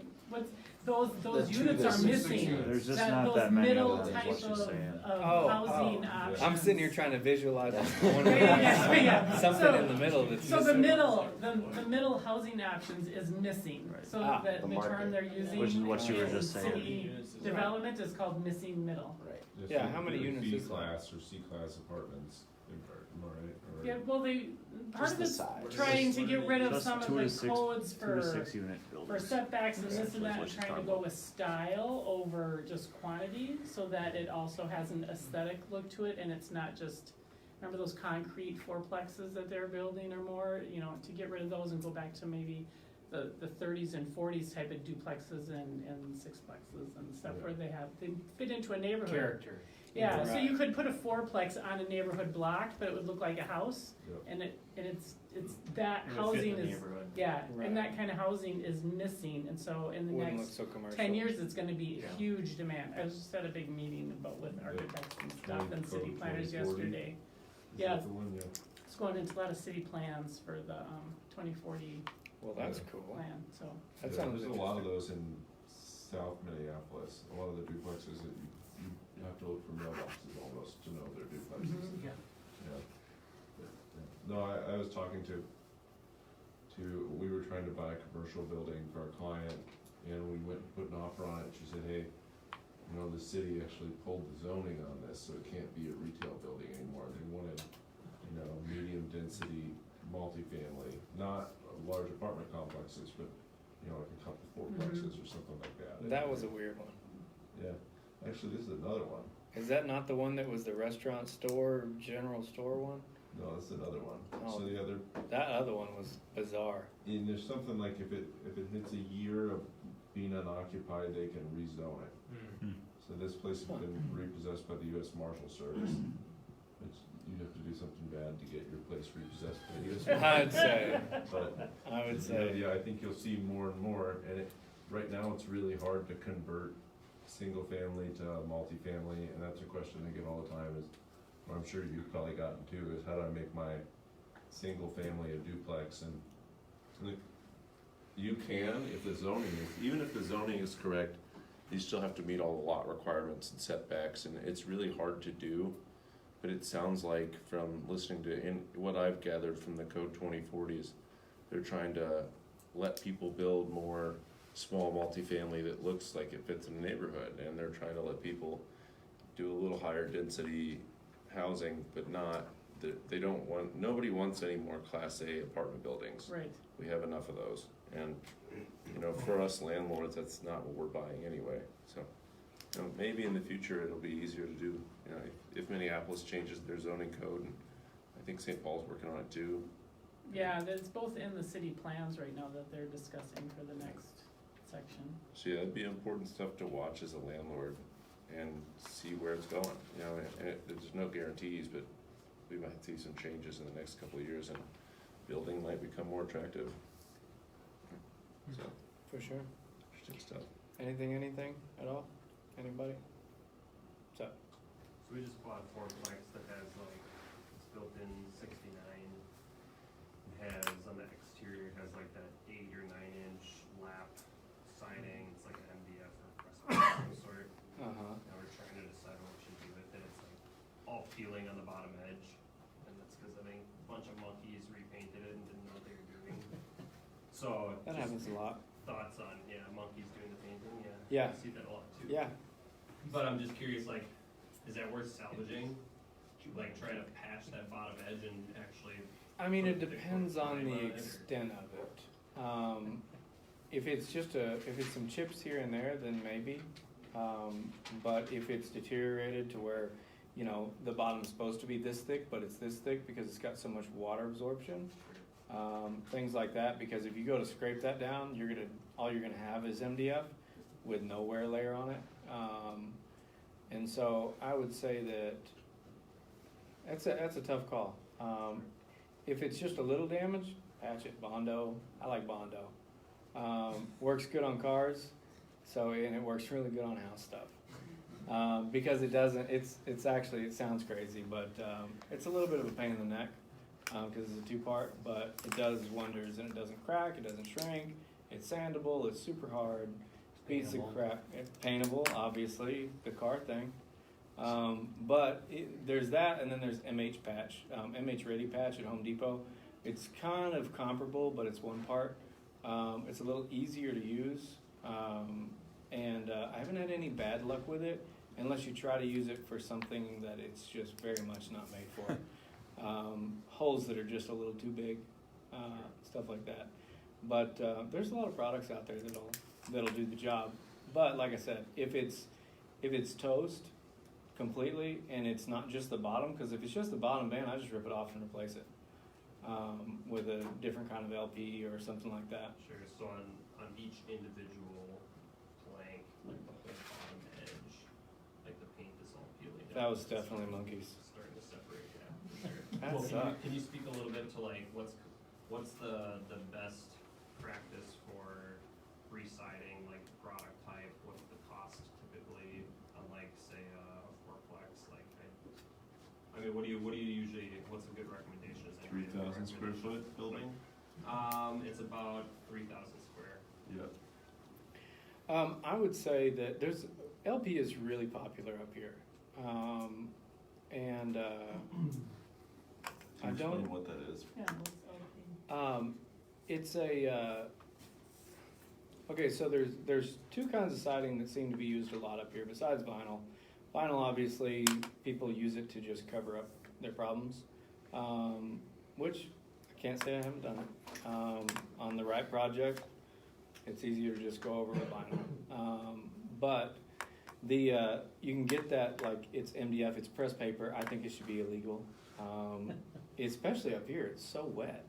those The units are two- missing. There's just That- not those that many of middle them, is type what she's of saying. housing Oh. options. I'm sitting here trying to visualize one Yeah. something So- in the middle that's So the missing. the middle housing options is missing, Right. so Ah, the the term market, they're using which is what you were in just saying. city development is called missing middle. Right. If Yeah, you how many do units B is that? class or C-class apartments, am I right? Or- Yeah, well, part Just of the it's size. trying to get rid of Just some of 2 to the 6 codes 2 to 6 unit for buildings. setbacks and this and Essentially is that, what and she's trying to talking go about. with style over just quantity, so that it also has an aesthetic look to it, and it's not just, remember those concrete fourplexes that they're building or more, you know, to get rid of those and go back to maybe the thirties and forties type of duplexes and sixplexes and stuff where they fit into a neighborhood. Character. Yeah, so Right. you could put a fourplex on a neighborhood block, but it would look like a house, Yep. and it's that It would fit housing the is, neighborhood. yeah, Right. and that kind of housing is missing, and so in the Wouldn't look next so commercial. 10 years, it's gonna be Yeah. a huge demand. I was just at a big meeting about with architects and stuff and city Code planners 2040. yesterday. Is Yeah. that the one? Yeah. It's going into a lot of city plans for the 2040 Well, that's Yeah. cool. plan, so. That Yeah, sounds there's a lot of interesting. those in South Minneapolis, a lot of the duplexes that you have to look for mailboxes almost to know they're duplexes. Yeah. Yeah. No, I was talking to, we were trying to buy a commercial building for our client, and we went and put an offer on it, she said, hey, you know, the city actually pulled the zoning on this, so it can't be a retail building anymore, they wanted, you know, medium density multifamily, not large apartment complexes, but, you know, like a couple fourplexes or something like that. That was a weird one. Yeah, actually, this is another one. Is that not the one that was the restaurant store, general store one? No, this is another one. Oh. So the other, That other one was bizarre. and there's something like if it hits a year of being unoccupied, they can rezone it. So this place has been repossessed by the US Marshal Service. You have to do something bad to get your place repossessed by the US Marshal. I'd say. But, I would say. yeah, I think you'll see more and more, and right now, it's really hard to convert single family to multifamily, and that's a question I get all the time is, or I'm sure you've probably gotten too, is how do I make my single family a duplex, and You can, if the zoning is, even if the zoning is correct, you still have to meet all the lot requirements and setbacks, and it's really hard to do. But it sounds like from listening to, and what I've gathered from the Code 2040 is they're trying to let people build more small multifamily that looks like it fits in the neighborhood, and they're trying to let people do a little higher density housing, but not, they don't want, nobody wants any more Class A apartment buildings. Right. We have enough of those, and, you know, for us landlords, that's not what we're buying anyway, so. You know, maybe in the future it'll be easier to do, you know, if Minneapolis changes their zoning code, and I think St. Paul's working on it too. Yeah, it's both in the city plans right now that they're discussing for the next section. So yeah, that'd be important stuff to watch as a landlord and see where it's going, you know, and there's no guarantees, but we might see some changes in the next couple of years and building might become more attractive. So, For sure. interesting stuff. Anything at all? Anybody? So we just bought a fourplex that has like, it's built in '69, has on the exterior, has like that 8 or 9 inch lap siding, it's like an MDF or restaurant of some sort. Uh-huh. Now we're trying to decide what we should do with it, it's like all peeling on the bottom edge, and that's cause I think a bunch of monkeys repainted it and didn't know what they were doing. So, That just happens a lot. thoughts on, monkeys doing the painting, Yeah. I see that a lot too. Yeah. But I'm just curious, like, is that worth salvaging? Like, try to patch that bottom edge and actually, I mean, it Put the depends on frame the on it, or- extent of it. If it's just if it's some chips here and there, then maybe. But if it's deteriorated to where, you know, the bottom's supposed to be this thick, but it's this thick because it's got so much water absorption, things like that, because if you go to scrape that down, all you're gonna have is MDF with no wear layer on it. And so I would say that's a tough call. If it's just a little damage, patch it, Bondo. I like Bondo. Works good on cars, and it works really good on house stuff. Because it doesn't, it's actually, it sounds crazy, but, it's a little bit of a pain in the neck, cause it's a two-part, but it does wonders, and it doesn't crack, it doesn't shrink, it's sandable, it's super hard, beats the Paintable. crap, it's paintable, obviously, the car thing. But there's that, and then there's MH Patch, MH Ready Patch at Home Depot. It's kind of comparable, but it's one part. It's a little easier to use, and I haven't had any bad luck with it, unless you try to use it for something that it's just very much not made for. Holes that are just a little too big, stuff like that. But there's a lot of products out there that'll do the job. But like I said, if it's toast completely and it's not just the bottom, because if it's just the bottom band, I just rip it off and replace it with a different kind of LP or something like that. Sure, so on each individual plank, like the whole bottom edge, like the paint is all peeling That down. was definitely monkeys. Starting to separate, yeah, for sure. That Well, sucks. can you speak a little bit to like, what's the best practice for re-siding, like product type, what's the cost typically, unlike say a fourplex, like, I mean, what do you usually, what's a good recommendation? Is there any 3,000 square foot building? It's about 3,000 square. Yep. I would say that LP is really popular up here. And I Can you explain don't, what that is? Yeah, what's LP? it's a, okay, so there's two kinds of siding that seem to be used a lot up here besides vinyl. Vinyl, obviously, people use it to just cover up their problems, which I can't say I haven't done it. On the right project, it's easier to just go over with vinyl. But you can get that, like, it's MDF, it's pressed paper. I think it should be illegal, especially up here. It's so wet.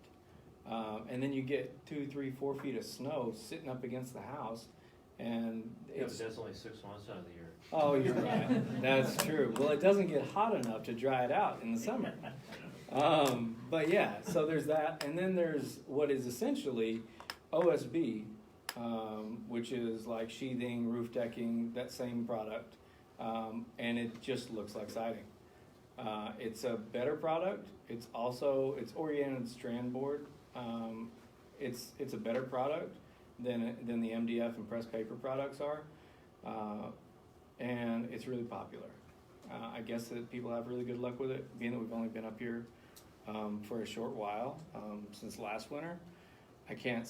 And then you get 2, 3, 4 feet of snow sitting up against the house, and Yeah, but it's, that's only 6 months out of the year. oh, you're right. That's true. Well, it doesn't get hot enough to dry it out in the summer. But yeah, so there's that, and then there's what is essentially OSB, which is like sheathing, roof decking, that same product, and it just looks like siding. It's a better product. It's oriented strand board. It's a better product than the MDF and pressed paper products are, and it's really popular. I guess that people have really good luck with it, being that we've only been up here for a short while, since last winter. I can't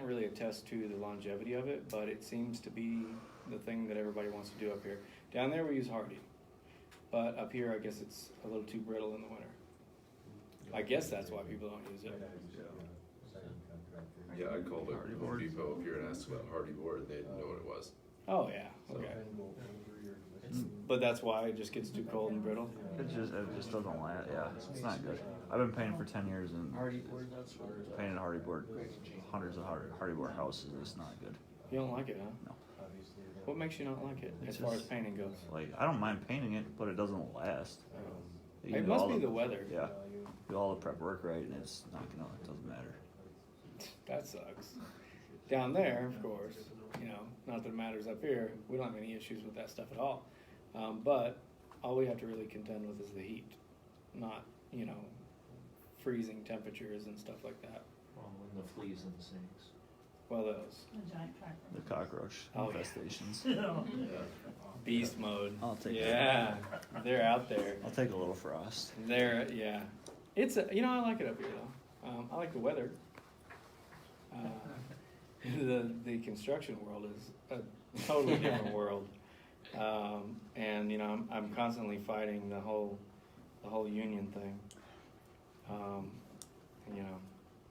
really attest to the longevity of it, but it seems to be the thing that everybody wants to do up here. Down there we use hardy, but up here I guess it's a little too brittle in the winter. I guess that's why people don't use it. Yeah, I called it Home Depot up here and asked about hardy board, they didn't know what it was. Oh yeah, okay. But that's why it just gets too cold and brittle. It just doesn't last. Yeah, it's not good. I've been painting for 10 years and painted hardy board, hundreds of hardy board houses. It's not good. You don't like it, huh? No. What makes you not like it as far as painting goes? Like, I don't mind painting it, but it doesn't last. You It do must all be the weather. Yeah, do all the prep work right, and it's not gonna. It doesn't matter. That sucks. Down there, of course, not that it matters up here. We don't have any issues with that stuff at all. But all we have to really contend with is the heat, not, freezing temperatures and stuff like that. Well, and the fleas in the sinks. Well, those. A giant tractor. The cockroach Oh, yeah. infestations. Beast mode. I'll take Yeah, they're out there. I'll take a little frost. Yeah. It's I like it up here though. I like the weather. The construction world is a totally different world. And I'm constantly fighting the whole union thing.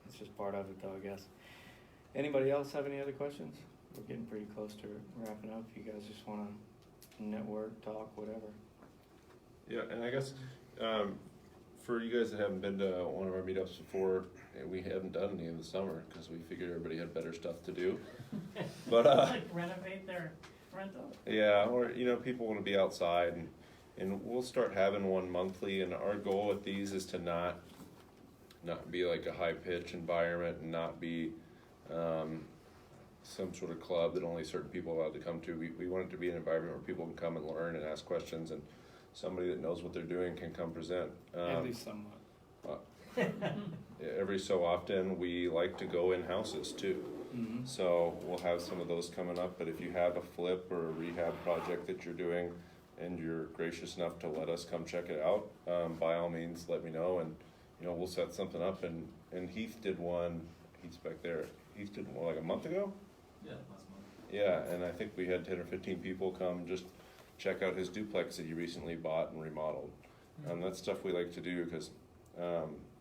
It's just part of it though, I guess. Anybody else have any other questions? We're getting pretty close to wrapping up. You guys just wanna network, talk, whatever. Yeah, and I guess, for you guys that haven't been to one of our meetups before, we haven't done any in the summer, cause we figured everybody had better stuff to do. But, Like renovate their rental. yeah, or, people wanna be outside and we'll start having one monthly, and our goal with these is to not be like a high pitch environment and not be, some sort of club that only certain people are allowed to come to. We want it to be an environment where people can come and learn and ask questions, and somebody that knows what they're doing can come present. At least somewhat. Every so often, we like to go in houses too. Mm-hmm. So we'll have some of those coming up, but if you have a flip or a rehab project that you're doing and you're gracious enough to let us come check it out, by all means, let me know, and, we'll set something up. And Heath did one, Heath's back there, Heath did one like a month ago? Yeah, last month. Yeah, and I think we had 10 or 15 people come just check out his duplex that he recently bought and remodeled. That's stuff we like to do because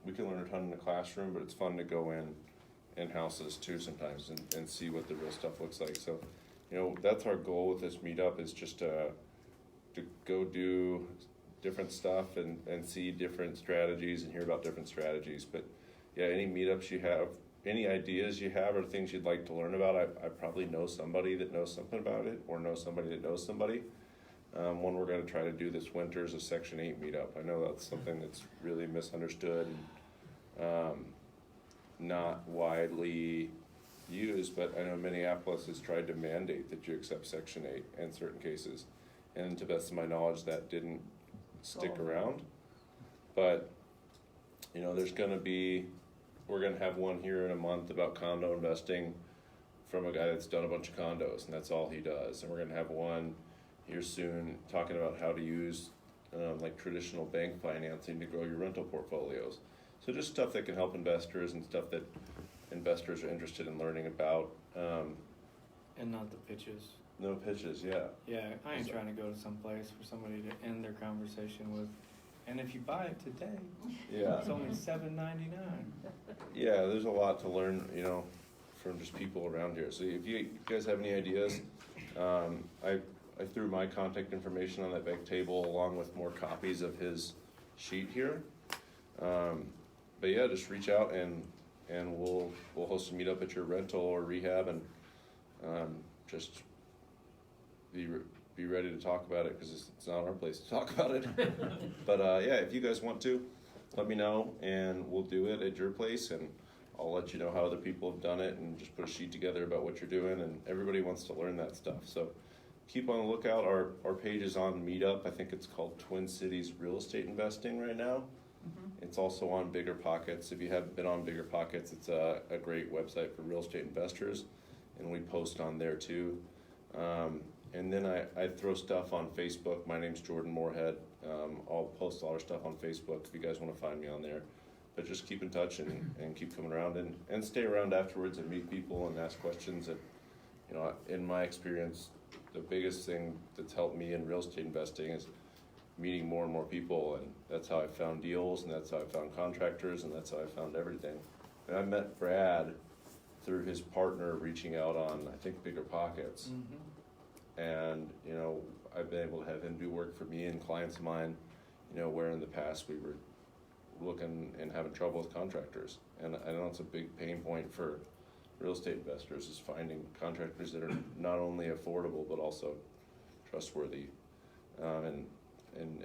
we can learn a ton in the classroom, but it's fun to go in houses too sometimes and see what the real stuff looks like. So, that's our goal with this meetup, is just to go do different stuff and see different strategies and hear about different strategies. But yeah, any meetups you have, any ideas you have or things you'd like to learn about, I probably know somebody that knows something about it, or know somebody that knows somebody. One we're going to try to do this winter is a Section 8 meetup. I know that's something that's really misunderstood and not widely used, but I know Minneapolis has tried to mandate that you accept Section 8 in certain cases. And to the best of my knowledge, that didn't stick around. But, there's going to be, we're going to have one here in a month about condo investing from a guy that's done a bunch of condos, and that's all he does. And we're going to have one here soon talking about how to use like traditional bank financing to grow your rental portfolios. So just stuff that can help investors and stuff that investors are interested in learning about. And not the pitches. No pitches, yeah. Yeah, I ain't trying to go to some place for somebody to end their conversation with, and if you buy it today, Yeah. it's only $7.99. Yeah, there's a lot to learn, from just people around here. So if you guys have any ideas, I threw my contact information on that back table along with more copies of his sheet here. But yeah, just reach out and we'll host a meetup at your rental or rehab, and just be ready to talk about it, because it's not our place to talk about it. But yeah, if you guys want to, let me know and we'll do it at your place, and I'll let you know how other people have done it and just put a sheet together about what you're doing. And everybody wants to learn that stuff. So keep on the lookout. Our page is on Meetup. I think it's called Twin Cities Real Estate Investing right now. Mm-hmm. It's also on Bigger Pockets. If you haven't been on Bigger Pockets, it's a great website for real estate investors, and we post on there too. And then I throw stuff on Facebook. My name's Jordan Moorhead. I'll post all our stuff on Facebook if you guys want to find me on there. But just keep in touch and keep coming around and stay around afterwards and meet people and ask questions. And in my experience, the biggest thing that's helped me in real estate investing is meeting more and more people, and that's how I found deals, and that's how I found contractors, and that's how I found everything. And I met Brad through his partner reaching out on, I think, Bigger Pockets. Mm-hmm. And, I've been able to have him do work for me and clients of mine, where in the past we were looking and having trouble with contractors. And I know it's a big pain point for real estate investors, is finding contractors that are not only affordable but also trustworthy. And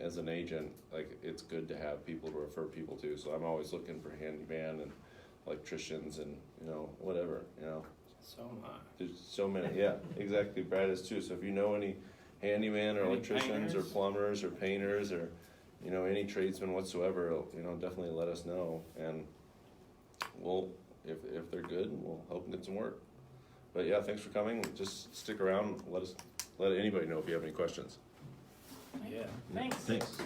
as an agent, like, it's good to have people to refer people to. So I'm always looking for handyman and electricians and whatever. So am I. There's so many. Yeah, exactly. Brad is too. So if you know any handyman or Any electricians painters? or plumbers or painters or any tradesmen whatsoever, definitely let us know, and we'll, if they're good, we'll help them get some work. But yeah, thanks for coming. Just stick around. Let anybody know if you have any questions. Yeah. Thanks. Thanks.